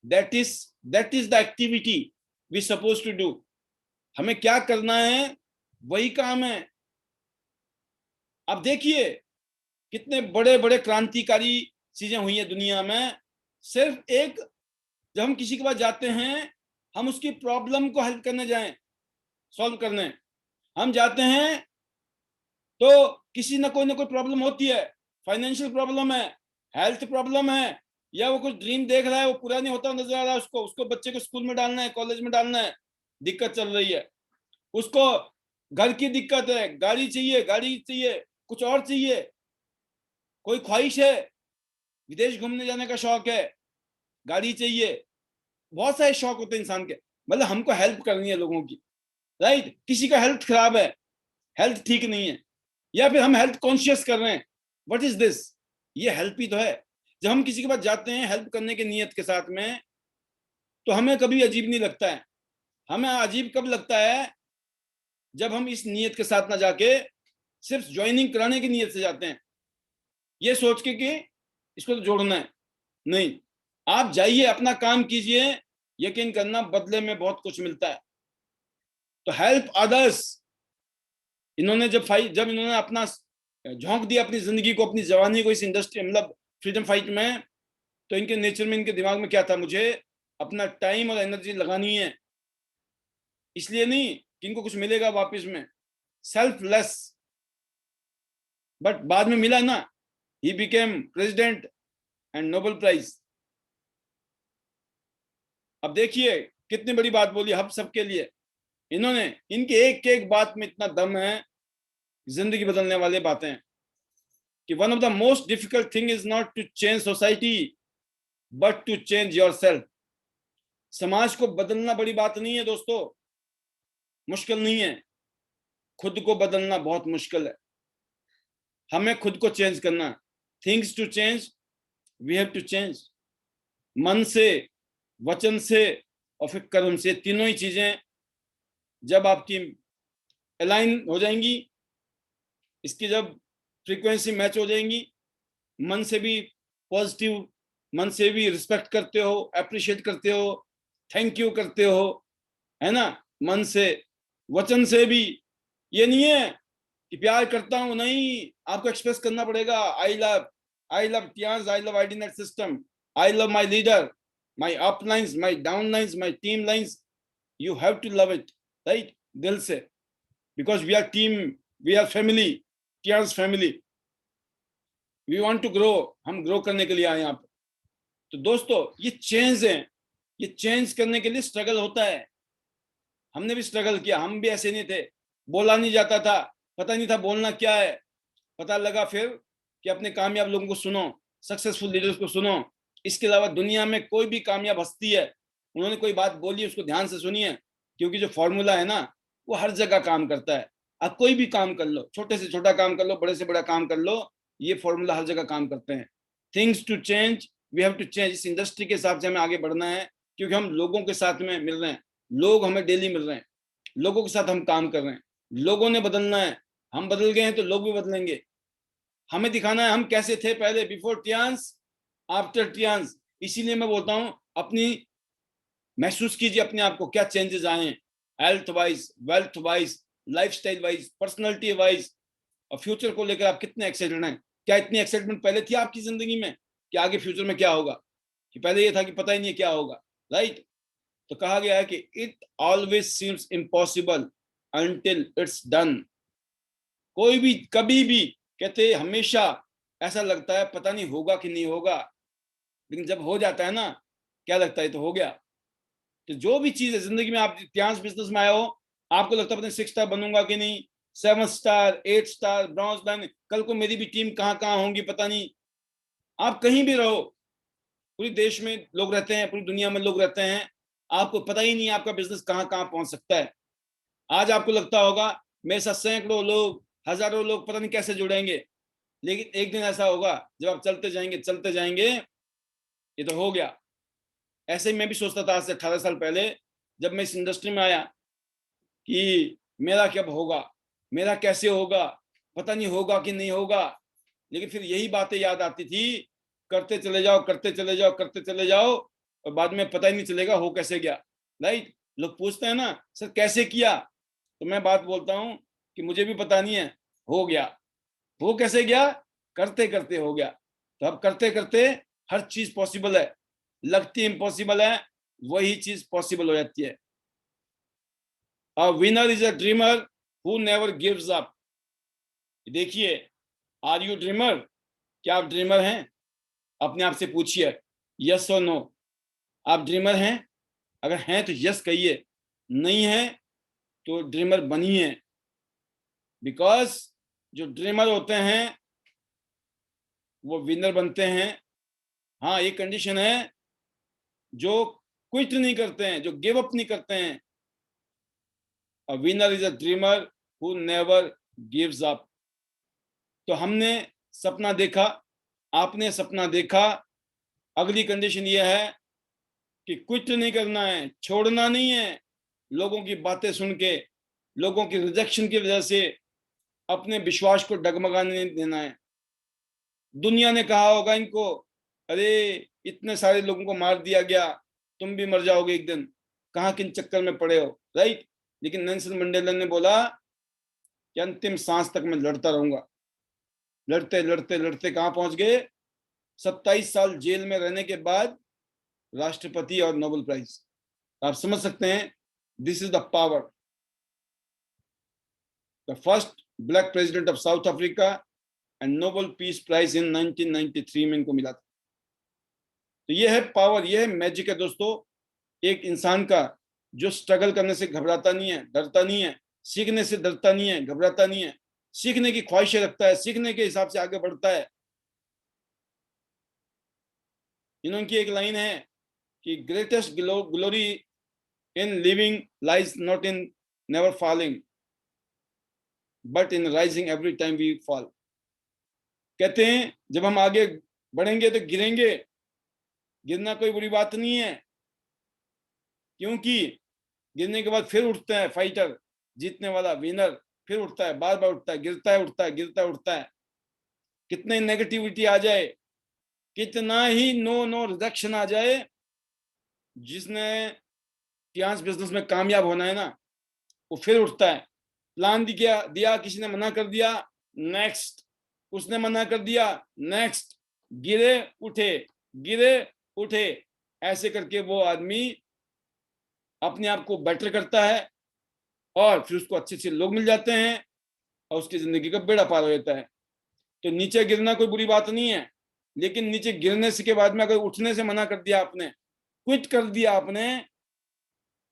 that is the activity we suppose to do. हमें क्या करना है वही काम है। अब देखिए, कितने बड़े बड़े क्रांतिकारी चीजें हुई है दुनिया में। सिर्फ एक, जब हम किसी के पास जाते हैं, हम उसकी प्रॉब्लम को हेल्प करने जाएं, सॉल्व करने हम जाते हैं, तो किसी ना कोई प्रॉब्लम होती है। फाइनेंशियल प्रॉब्लम है, हेल्थ प्रॉब्लम है, या वो कुछ ड्रीम देख रहा है, वो पूरा नहीं होता नजर आ रहा है उसको, उसको बच्चे को स्कूल में डालना है, कॉलेज में डालना है, दिक्कत चल रही है। उसको घर की दिक्कत है, गाड़ी चाहिए, गाड़ी चाहिए, कुछ और चाहिए, कोई ख्वाहिश है, विदेश घूमने जाने का शौक है, गाड़ी चाहिए, बहुत सारे शौक होते हैं इंसान के। मतलब हमको हेल्प करनी है लोगों की, राइट। किसी का हेल्थ खराब है, हेल्थ ठीक नहीं है, या फिर हम हेल्थ कॉन्शियस कर रहे हैं, व्हाट इज दिस, ये हेल्प ही तो है। जब हम किसी के पास जाते हैं हेल्प करने के नियत के साथ में, तो हमें कभी अजीब नहीं लगता है। हमें अजीब कब लगता है, जब हम इस नियत के साथ ना जाके सिर्फ ज्वाइनिंग कराने की नियत से जाते हैं, ये सोच के कि इसको तो जोड़ना है। नहीं, आप जाइए, अपना काम कीजिए, यकीन करना बदले में बहुत कुछ मिलता है। तो हेल्प अदर्स, इन्होंने जब इन्होंने अपना झोंक दिया अपनी जिंदगी को, अपनी जवानी को इस इंडस्ट्री, मतलब फ्रीडम फाइट में, तो इनके नेचर में, इनके दिमाग में क्या था, मुझे अपना टाइम और एनर्जी लगानी है, इसलिए नहीं कि इनको कुछ मिलेगा वापस में, सेल्फलेस। बट बाद में मिला ना, he became president and Nobel prize. अब देखिए कितनी बड़ी बात बोली हम सबके लिए इन्होंने, इनके एक एक बात में इतना दम है, जिंदगी बदलने वाले बातें हैं कि one of the most difficult thing is not to change society but to change yourself. समाज को बदलना बड़ी बात नहीं है दोस्तों, मुश्किल नहीं है, खुद को बदलना बहुत मुश्किल है। हमें खुद को चेंज करना, things to change we have to change, मन से, वचन से और फिर कर्म से। तीनों ही चीजें जब आपकी अलाइन हो जाएंगी, इसकी जब फ्रीक्वेंसी मैच हो जाएंगी, मन से भी पॉजिटिव, मन से भी रिस्पेक्ट करते हो, अप्रिशिएट करते हो, थैंक यू करते हो, है ना, मन से, वचन से भी। ये नहीं है कि प्यार करता हूं, नहीं, आपको एक्सप्रेस करना पड़ेगा। I love Tiens, I love IDNet system, I love my leader, my up lines, my down lines, my team lines. You have to love it, right, दिल से, because we are team, we are family, Tiens family, we want to grow, हम grow करने के लिए आए यहाँ पे। तो दोस्तों ये चेंज है, ये चेंज करने के लिए स्ट्रगल होता है। हमने भी स्ट्रगल किया, हम भी ऐसे नहीं थे, बोला नहीं जाता था, पता नहीं था बोलना क्या है। पता लगा फिर कि अपने कामयाब लोगों को सुनो, सक्सेसफुल लीडर्स को सुनो। इसके अलावा दुनिया में कोई भी कामयाब हस्ती है, उन्होंने कोई बात बोली उसको ध्यान से सुनिए, क्योंकि जो फॉर्मूला है ना वो हर जगह काम करता है। आप कोई भी काम कर लो, छोटे से छोटा काम कर लो, बड़े से बड़ा काम कर लो, ये फॉर्मूला हर जगह काम करते हैं। Things to change we have to change. इस इंडस्ट्री के हिसाब से हमें आगे बढ़ना है, क्योंकि हम लोगों के साथ में मिल रहे हैं, लोग हमें डेली मिल रहे हैं, लोगों के साथ हम काम कर रहे हैं, लोगों ने बदलना है। हम बदल गए हैं तो लोग भी बदलेंगे। हमें दिखाना है हम कैसे थे पहले, बिफोर टियांस, आफ्टर टियांस। इसीलिए मैं बोलता हूं, अपनी महसूस कीजिए अपने आप को, क्या चेंजेस आए हैं, health wise, wealth wise, lifestyle wise, personality wise, और फ्यूचर को लेकर आप कितने एक्साइटेड हैं। क्या इतनी एक्साइटमेंट पहले थी आपकी जिंदगी में कि आगे फ्यूचर में क्या होगा? कि पहले ये था कि पता ही नहीं क्या होगा, राइट। तो कहा गया है कि it always seems impossible until it's done. कोई भी कभी भी, कहते हमेशा ऐसा लगता है पता नहीं होगा कि नहीं होगा, लेकिन जब हो जाता है ना, क्या लगता है तो हो गया। तो जो भी चीज है जिंदगी में, आप इतिहास बिजनेस में आए हो, आपको लगता है पता नहीं 6 स्टार बनूंगा कि नहीं, 7 स्टार, 8 स्टार, ब्रॉन्ज लाइन, कल को मेरी भी टीम कहाँ कहाँ होंगी पता नहीं। आप कहीं भी रहो, पूरे देश में लोग रहते हैं, पूरी दुनिया में लोग रहते हैं, आपको पता ही नहीं आपका बिजनेस कहाँ कहाँ पहुंच सकता है। आज आपको लगता होगा मेरे साथ सैकड़ों लोग, हजारों लोग पता नहीं कैसे जुड़ेंगे, लेकिन एक दिन ऐसा होगा जब आप चलते जाएंगे, ये तो हो गया। ऐसे ही मैं भी सोचता था आज से 18 साल पहले, जब मैं इस इंडस्ट्री में आया, कि मेरा कब होगा, मेरा कैसे होगा, पता नहीं होगा कि नहीं होगा। लेकिन फिर यही बातें याद आती थी, करते चले जाओ, करते चले जाओ, करते चले जाओ, और बाद में पता ही नहीं चलेगा हो कैसे गया, राइट। लोग पूछते हैं ना सर कैसे किया, तो मैं बात बोलता हूँ कि मुझे भी पता नहीं है, हो गया। वो कैसे गया, करते करते हो गया। तो अब करते करते हर चीज पॉसिबल है, लगती इम्पॉसिबल है वही चीज पॉसिबल हो जाती है। A winner is a dreamer who never gives up. देखिए, आर यू ड्रीमर? क्या आप ड्रीमर हैं? अपने आप से पूछिए, यस और नो। आप ड्रीमर हैं? अगर हैं तो यस कहिए, नहीं है तो ड्रीमर बनिए। बिकॉज जो ड्रीमर होते हैं वो विनर बनते हैं। हाँ, एक कंडीशन है, जो क्विट नहीं करते हैं, जो गिव अप नहीं करते हैं। A winner is a dreamer who never gives up. तो हमने सपना देखा, आपने सपना देखा। अगली कंडीशन ये है कि क्विट नहीं करना है, छोड़ना नहीं है। लोगों की बातें सुन के, लोगों की रिजेक्शन की वजह से अपने विश्वास को डगमगाने नहीं देना है। दुनिया ने कहा होगा इनको, अरे इतने सारे लोगों को मार दिया गया, तुम भी मर जाओगे एक दिन, कहाँ किन चक्कर में पड़े हो, राइट। लेकिन नेल्सन मंडेला ने बोला कि अंतिम सांस तक मैं लड़ता रहूंगा। लड़ते लड़ते लड़ते कहाँ पहुंच गए? 27 साल जेल में रहने के बाद राष्ट्रपति और नोबेल प्राइज। आप समझ सकते हैं, this is the power. The first black president of South Africa and Nobel peace prize in 1993 में इनको मिला था। तो ये है पावर, ये है मैजिक है दोस्तों, एक इंसान का जो स्ट्रगल करने से घबराता नहीं है, डरता नहीं है, सीखने से डरता नहीं है, घबराता नहीं है, सीखने की ख्वाहिशें रखता है, सीखने के हिसाब से आगे बढ़ता है। इन्होंने एक लाइन है कि greatest glory in living lies not in never falling but in rising every time we fall. कहते हैं जब हम आगे बढ़ेंगे तो गिरेंगे, गिरना कोई बुरी बात नहीं है, क्योंकि गिरने के बाद फिर उठता है फाइटर, जीतने वाला विनर, फिर उठता है, बार बार उठता है, गिरता है, उठता है, गिरता है, उठता है। कितने नेगेटिविटी आ जाए, कितना ही नो नो रिजेक्शन आ जाए, जिसने फियांस बिजनेस में कामयाब होना है ना, वो फिर उठता है। प्लान दिया दिया, किसी ने मना कर दिया, नेक्स्ट। उसने मना कर दिया, नेक्स्ट। गिरे उठे, गिरे उठे, ऐसे करके वो आदमी अपने आप को बेटर करता है और फिर उसको अच्छे अच्छे लोग मिल जाते हैं और उसकी जिंदगी का बेड़ा पार हो जाता है। तो नीचे गिरना कोई बुरी बात नहीं है, लेकिन नीचे गिरने से के बाद में अगर उठने से मना कर दिया आपने, क्विट कर दिया आपने,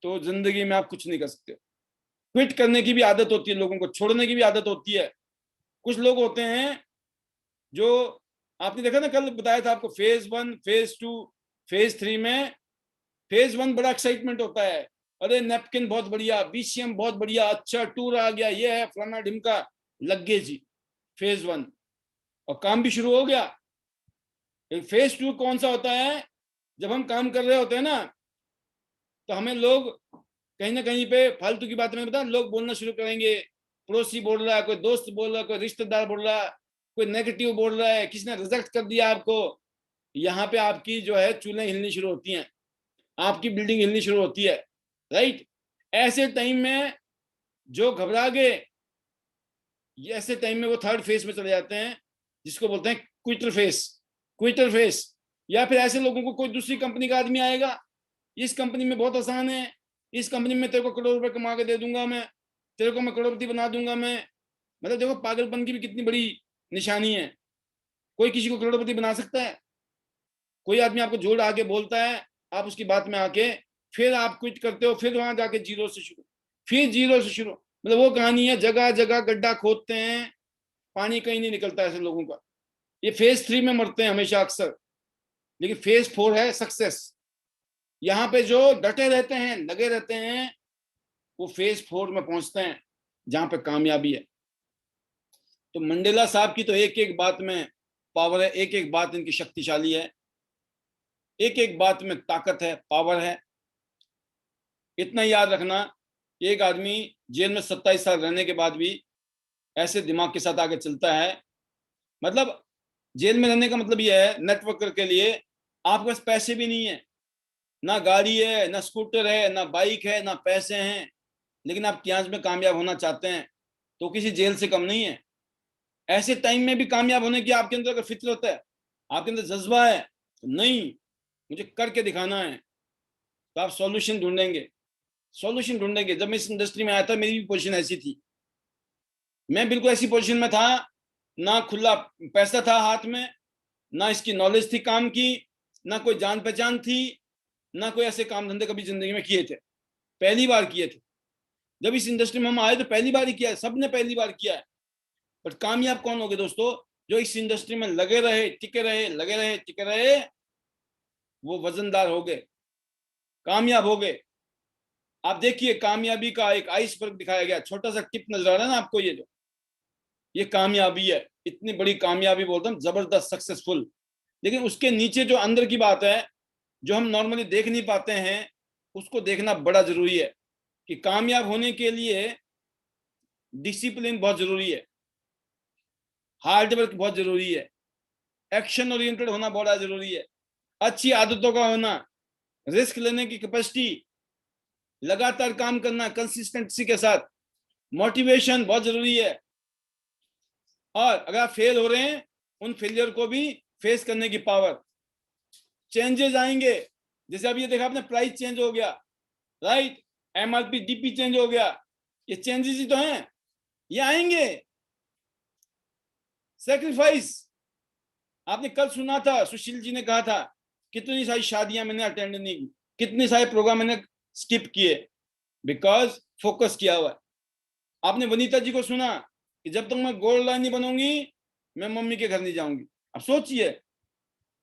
तो जिंदगी में आप कुछ नहीं कर सकते। क्विट करने की भी आदत होती है लोगों को, छोड़ने की भी आदत होती है। कुछ लोग होते हैं जो, आपने देखा ना, कल बताया था आपको, फेज 1, फेज 2, फेज 3 में फेज 1 बड़ा एक्साइटमेंट होता है, अरे नैपकिन बहुत बढ़िया, बीसीएम बहुत बढ़िया, अच्छा टूर आ गया, ये है फलाना ढिमका, लग गए जी फेज 1, और काम भी शुरू हो गया। फेज 2 कौन सा होता है? जब हम काम कर रहे होते हैं ना, तो हमें लोग कहीं ना कहीं पे फालतू की बात में बता, लोग बोलना शुरू करेंगे, पड़ोसी बोल रहा है, कोई दोस्त बोल रहा है, कोई रिश्तेदार बोल रहा है, कोई नेगेटिव बोल रहा है, किसी ने रिजेक्ट कर दिया आपको। यहाँ पे आपकी जो है चूल्हें हिलनी शुरू होती हैं, आपकी बिल्डिंग हिलनी शुरू होती है, राइट। ऐसे टाइम में जो घबरा गए, ये ऐसे टाइम में वो थर्ड फेज में चले जाते हैं, जिसको बोलते हैं क्विटर फेस। क्विटर फेस, या फिर ऐसे लोगों को कोई दूसरी कंपनी का आदमी आएगा, इस कंपनी में बहुत आसान है, इस कंपनी में तेरे को करोड़ रुपए कमा के दे दूंगा मैं, तेरे को मैं करोड़पति बना दूंगा मैं। मतलब देखो पागलपन की भी कितनी बड़ी निशानी है। कोई किसी को करोड़पति बना सकता है? कोई आदमी आपको जोड़ आके बोलता है, आप उसकी बात में आके फिर आप क्विट करते हो, फिर वहां जाके जीरो से शुरू, फिर जीरो से शुरू। मतलब वो कहानी है, जगह जगह गड्ढा खोदते हैं, पानी कहीं नहीं निकलता ऐसे लोगों का। ये फेज 3 में मरते हैं हमेशा अक्सर, लेकिन फेज 4 है सक्सेस। यहाँ पे जो डटे रहते हैं, लगे रहते हैं, वो फेज 4 में पहुंचते हैं जहां पे कामयाबी है। तो मंडेला साहब की तो एक एक बात में पावर है, एक एक बात इनकी शक्तिशाली है, एक एक बात में ताकत है, पावर है। इतना याद रखना, एक आदमी जेल में 27 साल रहने के बाद भी ऐसे दिमाग के साथ आगे चलता है। मतलब जेल में रहने का मतलब यह है, नेटवर्कर के लिए आपके पास पैसे भी नहीं है, ना गाड़ी है, ना स्कूटर है, ना बाइक है, ना पैसे हैं, लेकिन आप इतिहास में कामयाब होना चाहते हैं, तो किसी जेल से कम नहीं है। ऐसे टाइम में भी कामयाब होने की आपके अंदर अगर फितरत है, आपके अंदर जज्बा है, तो नहीं, मुझे करके दिखाना है, तो आप सॉल्यूशन ढूंढेंगे, सॉल्यूशन ढूंढेंगे। जब मैं इस इंडस्ट्री में आया था, मेरी भी पोजीशन ऐसी थी, मैं बिल्कुल ऐसी पोजीशन में था, ना खुला पैसा था हाथ में, ना इसकी नॉलेज थी काम की, ना कोई जान पहचान थी, ना कोई ऐसे काम धंधे कभी जिंदगी में किए थे, पहली बार किए थे। जब इस इंडस्ट्री में हम आए तो पहली बार ही किया है, सबने पहली बार किया है। बट कामयाब कौन हो गए दोस्तों? जो इस इंडस्ट्री में लगे रहे, टिके रहे, लगे रहे, टिके रहे, वो वजनदार हो गए, कामयाब हो गए। आप देखिए, कामयाबी का एक आइसबर्ग दिखाया गया, छोटा सा टिप नजर आ रहा है ना आपको, ये कामयाबी है, इतनी बड़ी कामयाबी बोलता हूँ, जबरदस्त सक्सेसफुल। लेकिन उसके नीचे जो अंदर की बात है, जो हम नॉर्मली देख नहीं पाते हैं, उसको देखना बड़ा जरूरी है। कि कामयाब होने के लिए डिसिप्लिन बहुत जरूरी है, हार्ड वर्क बहुत जरूरी है, एक्शन ओरिएंटेड होना बड़ा जरूरी है, अच्छी आदतों का होना, रिस्क लेने की कैपेसिटी, लगातार काम करना कंसिस्टेंसी के साथ, मोटिवेशन बहुत जरूरी है। और अगर आप फेल हो रहे हैं, उन फेलियर को भी फेस करने की पावर। चेंजेस आएंगे, जैसे अब ये देखा आपने, प्राइस चेंज हो गया, राइट, एमआरपी डीपी चेंज हो गया, ये चेंजेस ही तो हैं, ये आएंगे। सेक्रीफाइस, आपने कल सुना था, सुशील जी ने कहा था, कितनी सारी शादियां मैंने अटेंड नहीं की, कितने सारे प्रोग्राम मैंने स्किप किए, बिकॉज फोकस किया हुआ है। आपने वनीता जी को सुना कि जब तक मैं गोल्ड लाइन नहीं बनूंगी, मैं मम्मी के घर नहीं जाऊंगी। अब सोचिए,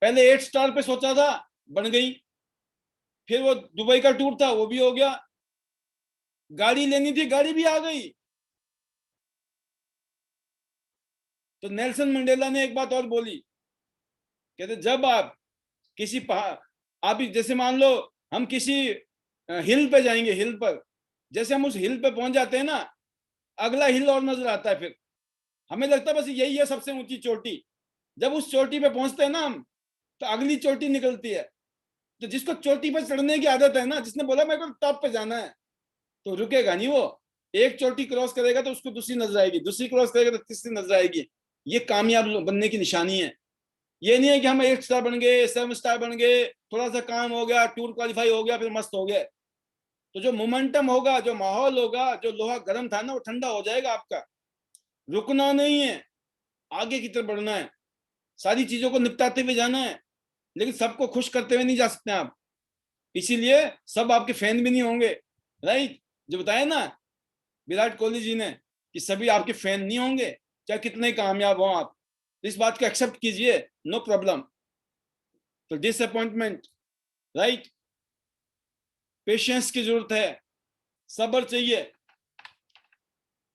पहले 8 स्टार पे सोचा था, बन गई, फिर वो दुबई का टूर था, वो भी हो गया, गाड़ी लेनी थी, गाड़ी भी आ गई। तो नेल्सन मंडेला ने एक बात और बोली, कहते जब आप किसी पहाड़, आप जैसे मान लो हम किसी हिल पे जाएंगे, हिल पर, जैसे हम उस हिल पे पहुंच जाते हैं ना, अगला हिल और नजर आता है, फिर हमें लगता है बस यही है सबसे ऊंची चोटी। जब उस चोटी पे पहुंचते हैं ना हम, तो अगली चोटी निकलती है। तो जिसको चोटी पर चढ़ने की आदत है ना, जिसने बोला मेरे को टॉप पे जाना है, तो रुकेगा नहीं वो। एक चोटी क्रॉस करेगा तो उसको दूसरी नजर आएगी, दूसरी क्रॉस करेगा तो तीसरी नजर आएगी। ये कामयाब बनने की निशानी है। ये नहीं है कि हम 8 स्टार बन गए, 7 स्टार बन गए, थोड़ा सा काम हो गया, टूर क्वालिफाई हो गया, फिर मस्त हो गया। तो जो मोमेंटम होगा, जो माहौल होगा, जो लोहा गर्म था ना, वो ठंडा हो जाएगा आपका। रुकना नहीं है, आगे की तरफ बढ़ना है, सारी चीजों को निपटाते हुए जाना है। लेकिन सबको खुश करते हुए नहीं जा सकते आप, इसीलिए सब आपके फैन भी नहीं होंगे, राइट। जो बताया ना विराट कोहली जी ने, कि सभी आपके फैन नहीं होंगे, चाहे कितने कामयाब हो आप, इस बात को एक्सेप्ट कीजिए, नो प्रॉब्लम। तो डिसअपॉइंटमेंट, राइट, पेशेंस की जरूरत है, सब्र चाहिए।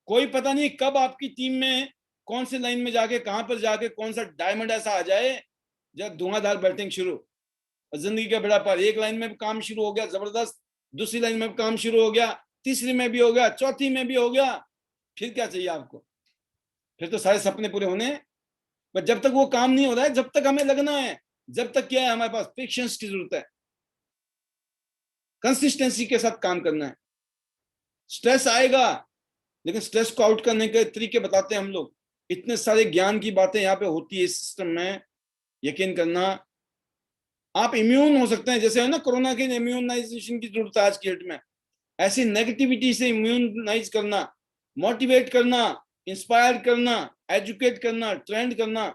कोई पता नहीं कब आपकी टीम में कौन से लाइन में जाके, कहां पर जाके कौन सा डायमंड ऐसा आ जाए जब धुआंधार बैटिंग शुरू, जिंदगी का बड़ा पार, एक लाइन में काम शुरू हो गया जबरदस्त, दूसरी लाइन में काम शुरू हो गया, तीसरी में भी हो गया, चौथी में भी हो गया, फिर क्या चाहिए आपको? फिर तो सारे सपने पूरे होने। पर जब तक वो काम नहीं हो रहा है, जब तक हमें लगना है, जब तक क्या है, हमारे पास पेशेंस की जरूरत है, कंसिस्टेंसी के साथ काम करना है। स्ट्रेस आएगा, लेकिन स्ट्रेस को आउट करने के तरीके बताते हैं हम लोग। इतने सारे ज्ञान की बातें यहाँ पे होती है इस सिस्टम में, यकीन करना। आप इम्यून हो सकते हैं, जैसे है ना कोरोना के इम्यूनाइजेशन की जरूरत है आज की डेट में, ऐसी नेगेटिविटी से इम्यूनाइज करना, मोटिवेट करना, इंस्पायर करना, एजुकेट करना, ट्रेंड करना,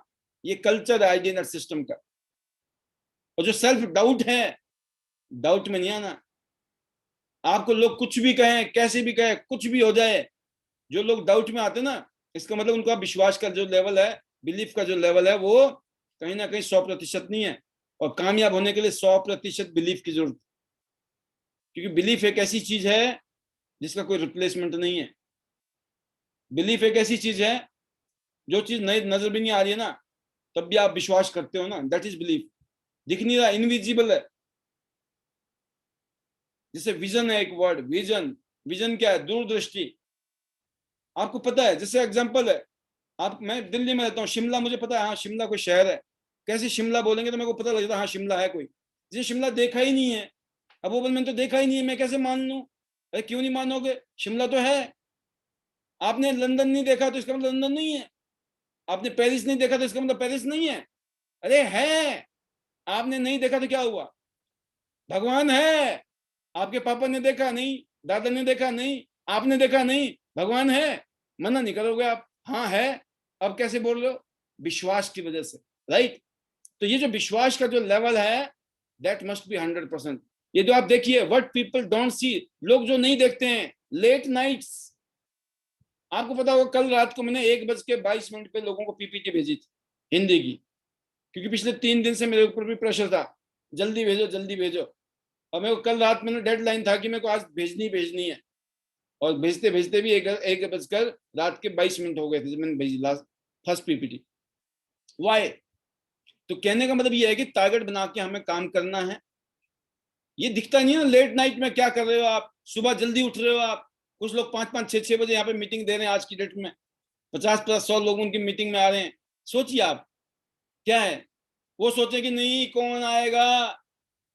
ये कल्चर है आइडियल सिस्टम का। और जो सेल्फ डाउट है, डाउट में नहीं आना। आपको लोग कुछ भी कहें, कैसे भी कहें, कुछ भी हो जाए, जो लोग डाउट में आते हैं ना, इसका मतलब उनका विश्वास का जो लेवल है, बिलीफ का जो लेवल है, वो कहीं ना कहीं 100% नहीं है। और कामयाब होने के लिए 100% बिलीफ की जरूरत, क्योंकि बिलीफ एक ऐसी चीज है जिसका कोई रिप्लेसमेंट नहीं है। बिलीफ एक ऐसी चीज है, जो चीज नई नजर भी नहीं आ रही है ना, तब भी आप विश्वास करते हो ना, दैट इज बिलीफ। दिख नहीं रहा, इनविजिबल है। जैसे विजन है एक वर्ड, विजन, विजन क्या है? दूरदृष्टि। आपको पता है, जैसे एग्जांपल है, आप, मैं दिल्ली में रहता हूँ, शिमला मुझे पता है, हाँ शिमला कोई शहर है, कैसे शिमला बोलेंगे तो मेरे को पता लग जाता है हाँ शिमला है कोई। जिसे शिमला देखा ही नहीं है, अब वो बोल मैंने तो देखा ही नहीं है, मैं कैसे मान लूं? अरे क्यों नहीं मानोगे, शिमला तो है। आपने लंदन नहीं देखा तो इसका मतलब लंदन नहीं है। आपने पेरिस नहीं देखा तो इसका मतलब पेरिस नहीं है? अरे है, आपने नहीं देखा तो क्या हुआ? भगवान है, आपके पापा ने देखा नहीं, दादा ने देखा नहीं, आपने देखा नहीं, भगवान है, मना नहीं करोगे आप? हाँ है। अब कैसे बोल रहे हो? विश्वास की वजह से, राइट? तो ये जो विश्वास का जो लेवल है, दैट मस्ट बी 100%। ये जो आप देखिए, व्हाट पीपल डोंट सी, लोग जो नहीं देखते हैं, लेट नाइट्स। आपको पता होगा कल रात को मैंने 1:22 पे लोगों को पीपीटी भेजी थी हिंदी की, क्योंकि पिछले 3 दिन से मेरे ऊपर भी प्रेशर था, जल्दी भेजो जल्दी भेजो। और मेरे को कल रात में डेडलाइन था कि मेरे को आज भेजनी है, और भेजते भेजते भी 1 बजकर रात के 22 हो गए थे जब मैंने भेजी लास्ट फर्स्ट पीपीटी। वाई? तो कहने का मतलब ये है कि टारगेट बना के हमें काम करना है। ये दिखता नहीं है ना, लेट नाइट में क्या कर रहे हो आप, सुबह जल्दी उठ रहे हो आप। कुछ लोग 5-5, 6-6 बजे यहाँ पे मीटिंग दे रहे हैं आज की डेट में, 50-100 लोग उनकी मीटिंग में आ रहे हैं। सोचिए आप क्या है, वो सोचे कि नहीं कौन आएगा,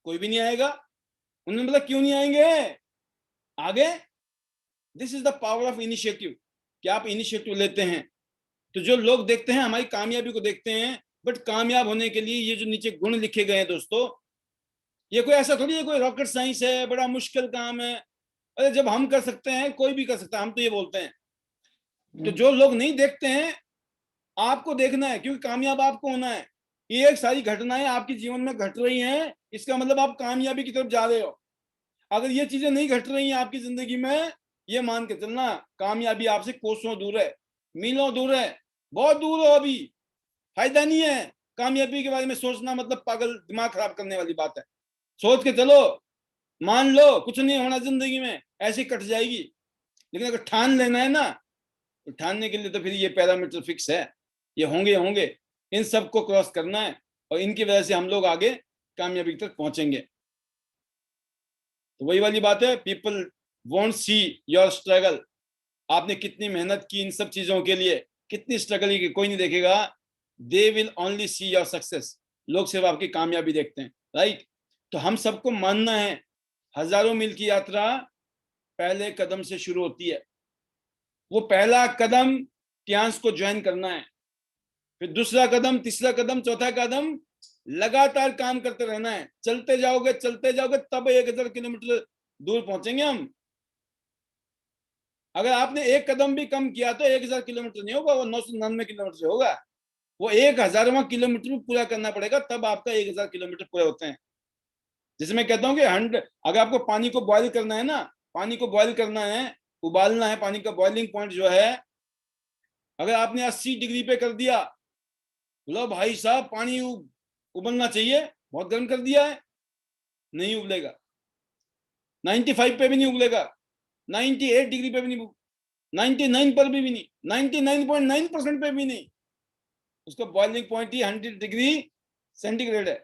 कोई भी नहीं आएगा। उन्होंने बोला क्यों नहीं आएंगे आगे? This is the power of initiative, कि आप इनिशिएटिव लेते हैं। तो जो लोग देखते हैं हमारी कामयाबी को देखते हैं, बट कामयाब होने के लिए ये जो नीचे गुण लिखे गए हैं दोस्तों, ये कोई ऐसा थोड़ी है कोई रॉकेट साइंस है, बड़ा मुश्किल काम है। अरे जब हम कर सकते हैं कोई भी कर सकता है, हम तो ये बोलते हैं। तो जो लोग नहीं देखते हैं, आपको देखना है, क्योंकि कामयाब आपको होना है। ये एक सारी घटनाएं आपके जीवन में घट रही हैं, इसका मतलब आप कामयाबी की तरफ जा रहे हो। अगर ये चीजें नहीं घट रही हैं आपकी जिंदगी में, ये मान के चलना कामयाबी आपसे कोसों दूर है, मीलों दूर है, बहुत दूर हो अभी। फायदा नहीं है कामयाबी के बारे में सोचना, मतलब पागल दिमाग खराब करने वाली बात है। सोच के चलो, मान लो कुछ नहीं होना जिंदगी में, ऐसी कट जाएगी। लेकिन अगर ठान लेना है ना, तो ठानने के लिए तो फिर ये पैरामीटर फिक्स है, ये होंगे होंगे, इन सबको क्रॉस करना है, और इनकी वजह से हम लोग आगे कामयाबी तक पहुंचेंगे। तो वही वाली बात है, people won't see your struggle. आपने कितनी मेहनत की इन सब चीजों के लिए, कितनी स्ट्रगल की, कोई नहीं देखेगा। They will only see your success. लोग सिर्फ आपकी कामयाबी देखते हैं, राइट? तो हम सबको मानना है, हजारों मील की यात्रा पहले कदम से शुरू होती है। वो पहला कदम ट्यांस को ज्वाइन करना है, फिर दूसरा कदम, तीसरा कदम, चौथा कदम, लगातार काम करते रहना है। चलते जाओगे तब 1000 किलोमीटर दूर पहुंचेंगे हम। अगर आपने एक कदम भी कम किया तो 1000 किलोमीटर नहीं होगा, वो 999 किलोमीटर से होगा। वो 1000वां किलोमीटर पूरा करना पड़ेगा, तब आपका 1000 किलोमीटर पूरे होते हैं। जैसे मैं कहता हूँ कि 100, अगर आपको पानी को बॉयल करना है ना, पानी को बॉयल करना है, उबालना है, पानी का बॉइलिंग पॉइंट जो है, अगर आपने 80 डिग्री पे कर दिया, बोलो भाई साहब पानी उबलना चाहिए, बहुत गर्म कर दिया है, नहीं उबलेगा। 95 पे भी नहीं उबलेगा, 98 डिग्री पे भी नहीं, 99 पर भी नहीं, 99.9% पे भी नहीं। उसका बॉइलिंग पॉइंट ही 100 डिग्री सेंटीग्रेड है।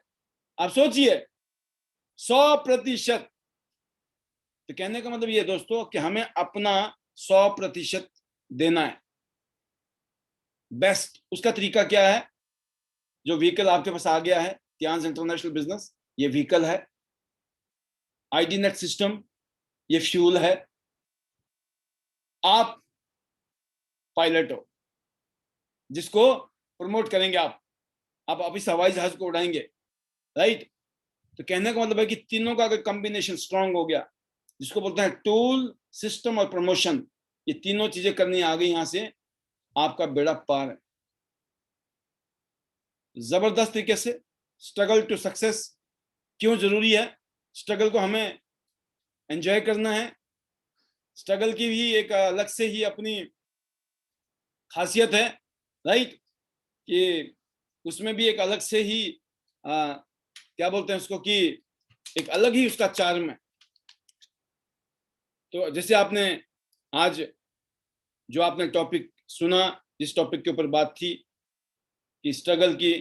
आप सोचिए, 100%। तो कहने का मतलब ये दोस्तों कि हमें अपना 100% देना है। बेस्ट उसका तरीका क्या है? जो व्हीकल आपके पास आ गया है, ट्यांस इंटरनेशनल बिजनेस, ये व्हीकल है। आईडी नेट सिस्टम, ये फ्यूल है। आप पायलट हो जिसको प्रमोट करेंगे आप इस हवाई जहाज को उड़ाएंगे, राइट? तो कहने का मतलब है कि तीनों का अगर कॉम्बिनेशन स्ट्रांग हो गया, जिसको बोलते हैं टूल, सिस्टम और प्रमोशन, ये तीनों चीजें करनी आ गई, यहां से आपका बेड़ा पार है। जबरदस्त तरीके से स्ट्रगल टू सक्सेस क्यों जरूरी है? स्ट्रगल को हमें एंजॉय करना है। स्ट्रगल की भी एक अलग से ही अपनी खासियत है, राइट? कि उसमें भी एक अलग से ही क्या बोलते हैं उसको, कि एक अलग ही उसका चार्म है। तो जैसे आपने आज जो आपने टॉपिक सुना, जिस टॉपिक के ऊपर बात थी कि स्ट्रगल की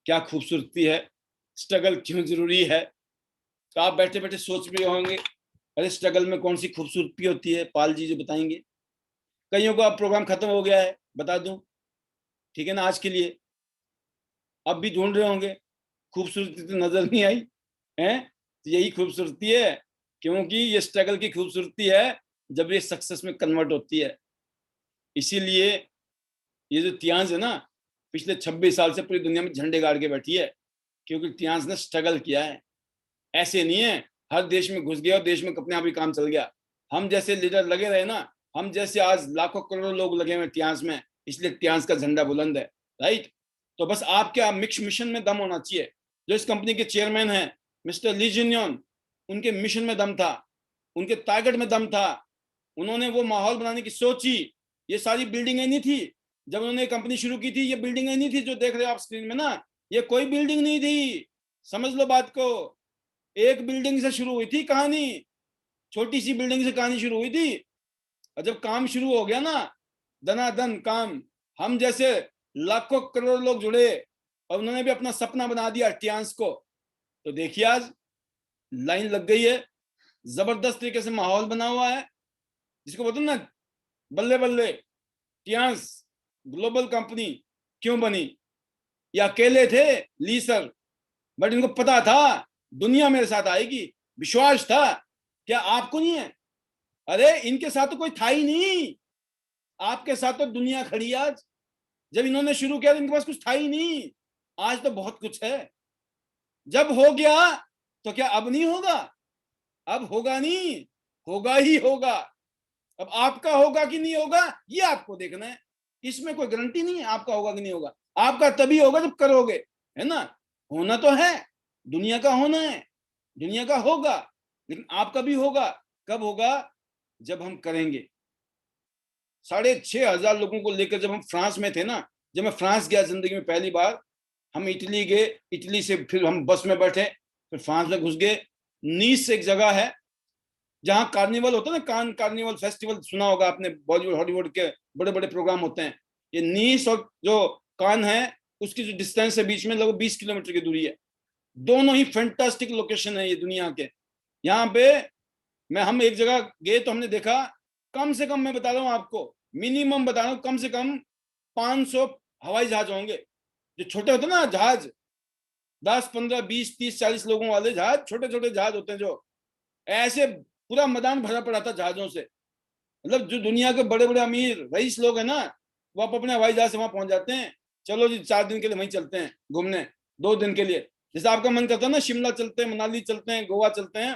क्या खूबसूरती है, स्ट्रगल क्यों जरूरी है, तो आप बैठे बैठे सोच भी होंगे, अरे स्ट्रगल में कौन सी खूबसूरती होती है, पाल जी जो बताएंगे। कईयों को अब प्रोग्राम खत्म हो गया है, बता दूं, ठीक है ना, आज के लिए। अब भी ढूंढ रहे होंगे, खूबसूरती तो नजर नहीं आई है। तो यही खूबसूरती है, क्योंकि ये स्ट्रगल की खूबसूरती है जब ये सक्सेस में कन्वर्ट होती है। इसीलिए ये जो तियांस है ना, पिछले 26 साल से पूरी दुनिया में झंडे गाड़ के बैठी है, क्योंकि तियांस ने स्ट्रगल किया है। ऐसे नहीं है हर देश में घुस गया और देश में अपने आप ही काम चल गया। हम जैसे लीडर लगे रहे ना, हम जैसे आज लाखों करोड़ों लोग लगे हुए तियांस में, इसलिए तियांस का झंडा बुलंद है। राइट। तो बस आपके मिक्स मिशन में दम होना चाहिए। जो इस कंपनी के चेयरमैन हैं मिस्टर ली जिन्योन, उनके मिशन में दम था, उनके टारगेट में दम था। उन्होंने वो माहौल बनाने की सोची। ये सारी बिल्डिंगें नहीं थी जब उन्होंने कंपनी शुरू की थी, ये बिल्डिंगें नहीं थी जो देख रहे हो आप स्क्रीन में ना, ये कोई बिल्डिंग नहीं थी। समझ लो बात को। एक बिल्डिंग से शुरू हुई थी कहानी, छोटी सी बिल्डिंग से कहानी शुरू हुई थी। और जब काम शुरू हो गया ना, दनादन काम, हम जैसे लाखों करोड़ लोग जुड़े और उन्होंने भी अपना सपना बना दिया तियांस को। तो देखिए आज लाइन लग गई है, जबरदस्त तरीके से माहौल बना हुआ है, जिसको बोलते ना बल्ले बल्ले। तियांस ग्लोबल कंपनी क्यों बनी? ये अकेले थे ली सर, बट इनको पता था दुनिया मेरे साथ आएगी, विश्वास था। क्या आपको नहीं है? अरे इनके साथ तो कोई था ही नहीं, आपके साथ तो दुनिया खड़ी आज। जब इन्होंने शुरू किया तो इनके पास कुछ था ही नहीं, आज तो बहुत कुछ है। जब हो गया तो क्या अब नहीं होगा? अब होगा नहीं, होगा ही होगा। अब आपका होगा कि नहीं होगा ये आपको देखना है, इसमें कोई गारंटी नहीं है आपका होगा कि नहीं होगा। आपका तभी होगा जब करोगे, है ना। होना तो है, दुनिया का होना है, दुनिया का होगा, लेकिन आपका भी होगा। कब होगा? जब हम करेंगे। 6,500 लोगों को लेकर जब हम फ्रांस में थे ना, जब मैं फ्रांस गया जिंदगी में पहली बार, हम इटली गए, इटली से फिर हम बस में बैठे, फिर फ्रांस में घुस गए। नीस से एक जगह है जहां कार्निवल होता है ना, कान कार्निवल फेस्टिवल सुना होगा आपने, बॉलीवुड हॉलीवुड के बड़े बड़े प्रोग्राम होते हैं। ये नीस और जो कान है उसकी जो डिस्टेंस है बीच में लगभग 20 किलोमीटर की दूरी है। दोनों ही फैंटास्टिक लोकेशन है ये दुनिया के। यहाँ पे हम एक जगह गए तो हमने देखा, कम से कम मैं बता रहा हूँ आपको, मिनिमम बता रहा हूँ, कम से कम 500 हवाई जहाज होंगे। जो छोटे होते ना जहाज, 10 15 20 30 40 लोगों वाले जहाज, छोटे छोटे जहाज होते हैं जो, ऐसे पूरा मैदान भरा पड़ा था जहाजों से। मतलब जो दुनिया के बड़े बड़े अमीर रईस लोग हैं ना, वो आप अपने हवाई जहाज से वहां पहुंच जाते हैं। चलो जी 4 दिन के लिए वहीं चलते हैं घूमने, 2 दिन के लिए। जैसे आपका मन करता है ना शिमला चलते हैं, मनाली चलते हैं, गोवा चलते हैं,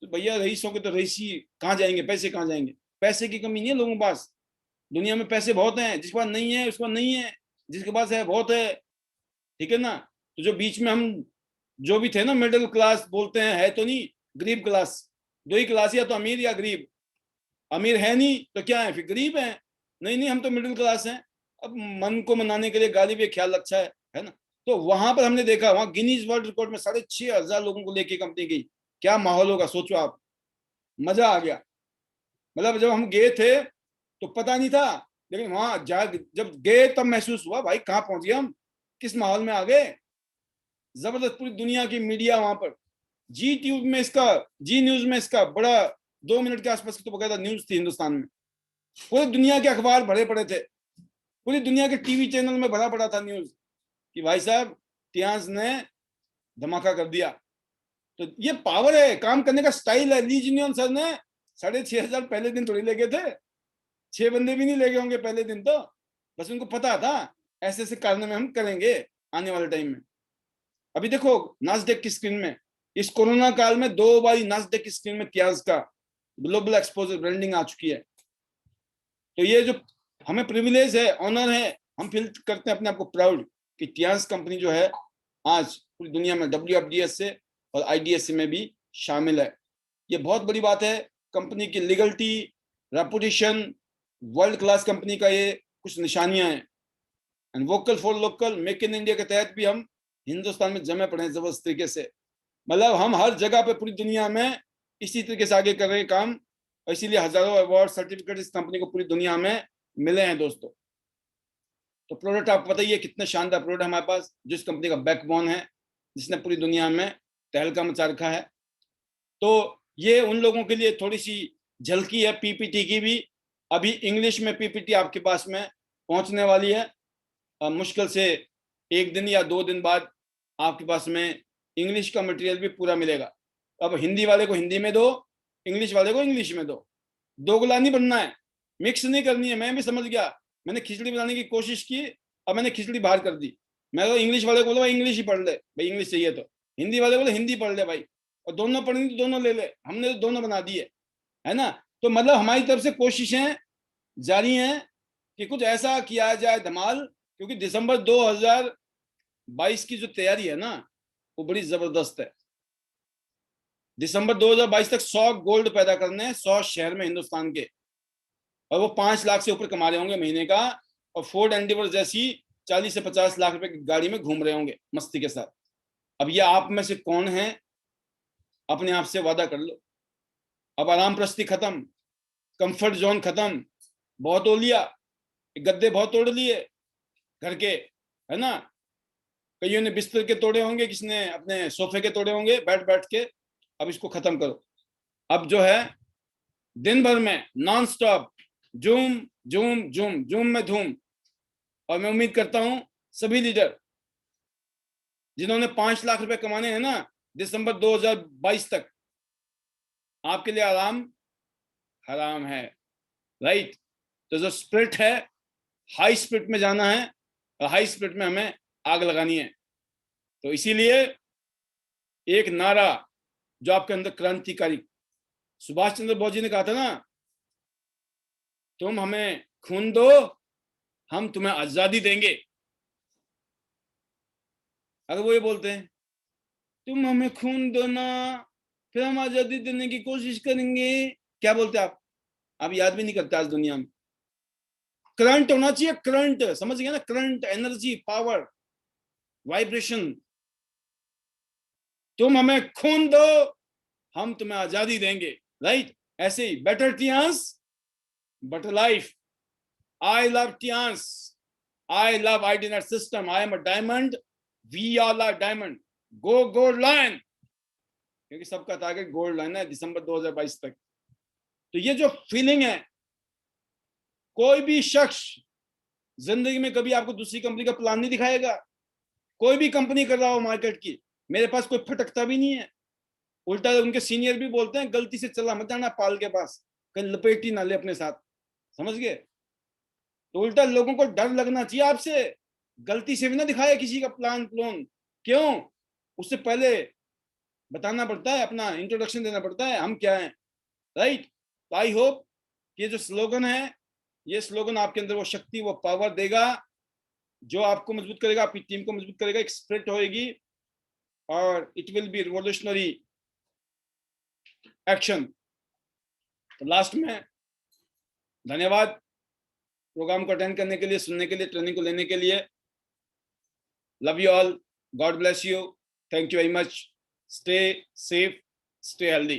तो भैया रईसों के तो रईसी कहाँ जाएंगे, पैसे कहाँ जाएंगे? पैसे की कमी नहीं है लोगों के पास, दुनिया में पैसे बहुत हैं। जिसके पास नहीं है उसके पास नहीं है, जिसके पास है बहुत है। ठीक है ना। तो जो बीच में हम जो भी थे ना, मिडिल क्लास बोलते हैं, है तो नहीं, गरीब क्लास। 2 ही क्लास, या तो अमीर या गरीब। अमीर है नहीं तो क्या है, फिर गरीब है। नहीं नहीं, हम तो मिडिल क्लास हैं। अब मन को मनाने के लिए गाली भी ख्याल अच्छा है ना। तो वहां पर हमने देखा, वहां गिनीज वर्ल्ड रिकॉर्ड में 6,500 लोगों को लेके कंपनी गई। क्या माहौल होगा सोचो आप, मजा आ गया। मतलब जब हम गए थे तो पता नहीं था, लेकिन वहां जा जब गए तब महसूस हुआ भाई कहाँ पहुंच गए हम, किस माहौल में आ गए। जबरदस्त, पूरी दुनिया की मीडिया वहां पर, जी ट्यूब में इसका, जी न्यूज में इसका बड़ा 2 मिनट के आसपास की तो बकायदा न्यूज थी हिंदुस्तान में। पूरी दुनिया के अखबार भरे पड़े थे, पूरी दुनिया के टीवी चैनल में भरा पड़ा था न्यूज कि भाई साहब तियांस ने धमाका कर दिया। तो ये पावर है, काम करने का स्टाइल है। ली जिन्योन सर ने 6,500 पहले दिन थोड़ी ले गए थे, 6 बंदे भी नहीं ले गए होंगे पहले दिन। तो बस उनको पता था ऐसे ऐसे कारनामे हम करेंगे आने वाले टाइम में। अभी देखो नास्डेक की स्क्रीन में, इस कोरोना काल में 2 बार नास्डेक की स्क्रीन में तियांस का ग्लोबल एक्सपोजर ब्रांडिंग आ चुकी है। तो ये जो हमें प्रिविलेज है, ऑनर है, हम फील करते हैं अपने आप को प्राउड कि तियांस कंपनी जो है आज पूरी दुनिया में WFDS से और IDS में भी शामिल है। ये बहुत बड़ी बात है। कंपनी की legality, reputation, world class company का ये कुछ निशानियां हैं। And vocal for local, make in India के तहत भी हम हिंदुस्तान में जमे पड़े हैं जबरदस्त तरीके से। मतलब हम हर जगह पे पूरी दुनिया में इसी तरीके से आगे कर रहे हैं काम, और इसीलिए हजारों अवार्ड सर्टिफिकेट इस कंपनी को पूरी दुनिया में मिले हैं दोस्तों। तो प्रोडक्ट आपको पता ही है कितने शानदार प्रोडक्ट हमारे पास, जिस कंपनी का बैकबोन है, जिसने पूरी दुनिया में तहलका मचा रखा है। तो ये उन लोगों के लिए थोड़ी सी झलकी है PPT की भी। अभी इंग्लिश में PPT आपके पास में पहुंचने वाली है। मुश्किल से 1 दिन या 2 दिन बाद आपके पास में इंग्लिश का मटेरियल भी पूरा मिलेगा। अब हिंदी वाले को हिंदी में दो, इंग्लिश वाले को इंग्लिश में दो। दोगला नहीं बनना है, मिक्स नहीं करनी है। मैं भी समझ गया, मैंने खिचड़ी बनाने की कोशिश की और मैंने खिचड़ी बाहर कर दी। मैं तो इंग्लिश वाले को बोला भाई इंग्लिश ही पढ़ ले, भाई इंग्लिश चाहिए तो। हिंदी वाले बोले हिंदी पढ़ ले भाई, और दोनों पढ़नी तो दोनों ले ले। हमने तो दोनों बना दिए, है ना। तो मतलब हमारी तरफ से कोशिशें जारी हैं कि कुछ ऐसा किया जाए धमाल, क्योंकि दिसंबर 2022 की जो तैयारी है ना वो बड़ी जबरदस्त है। दिसंबर 2022 तक 100 गोल्ड पैदा करने हैं 100 शहर में हिंदुस्तान के, और वो 5 लाख से ऊपर कमा रहे होंगे महीने का, और फोर्ड एंडेवर जैसी 40 से 50 लाख रुपए की गाड़ी में घूम रहे होंगे मस्ती के साथ। अब ये आप में से कौन है, अपने आप से वादा कर लो। अब आराम प्रस्ती खत्म, कंफर्ट जोन खत्म, बहुत हो लिया, गद्दे बहुत तोड़ लिए घर के, है ना। कईयों ने बिस्तर के तोड़े होंगे, किसने अपने सोफे के तोड़े होंगे बैठ बैठ के। अब इसको खत्म करो। अब जो है दिन भर में non stop zoom zoom zoom zoom में धूम। और मैं उम्मीद करता हूं सभी लीडर जिन्होंने 5 लाख रुपए कमाने हैं ना दिसंबर 2022 तक, आपके लिए आराम हराम है, राइट। तो जो स्पिरिट है, हाई स्पिरिट में जाना है, और हाई स्पिरिट में हमें आग लगानी है। तो इसीलिए एक नारा जो आपके अंदर क्रांतिकारी, सुभाष चंद्र बोस जी ने कहा था ना, तुम हमें खून दो हम तुम्हें आजादी देंगे। अगर वो ये बोलते हैं तुम हमें खून दो ना फिर हम आजादी देने की कोशिश करेंगे, क्या बोलते आप याद भी नहीं करते आज दुनिया में। करंट होना चाहिए, करंट, समझ गए ना, करंट, एनर्जी, पावर, वाइब्रेशन। तुम हमें खून दो हम तुम्हें आजादी देंगे, राइट। ऐसे ही better Tiens better life. I love Tians. I love IDNet system. I am a diamond. We all are diamond. Go gold line. क्योंकि सबका टारगेट गोल्ड लाइन है दिसंबर 2022 तक। तो ये जो फीलिंग है, कोई भी शख्स जिंदगी में कभी आपको दूसरी कंपनी का प्लान नहीं दिखाएगा। कोई भी कंपनी कर रहा हो मार्केट की, मेरे पास कोई फटकता भी नहीं है। उल्टा उनके सीनियर भी बोलते हैं गलती से चला मत जाना पाल के पास, कहीं लपेट ही ना ले अपने साथ, समझ गए। तो उल्टा लोगों को डर लगना चाहिए आपसे, गलती से भी ना दिखाए किसी का प्लान प्लोन। क्यों? उससे पहले बताना पड़ता है, अपना इंट्रोडक्शन देना पड़ता है हम क्या हैं, राइट। तो आई होप ये जो स्लोगन है, ये स्लोगन आपके अंदर वो शक्ति, वो पावर देगा जो आपको मजबूत करेगा, आपकी टीम को मजबूत करेगा, एक स्पिरिट होएगी, और it will be revolutionary action. तो लास्ट में धन्यवाद प्रोग्राम को अटेंड करने के लिए, सुनने के लिए, ट्रेनिंग को लेने के लिए। Love you all, God bless you, thank you very much, stay safe, stay healthy.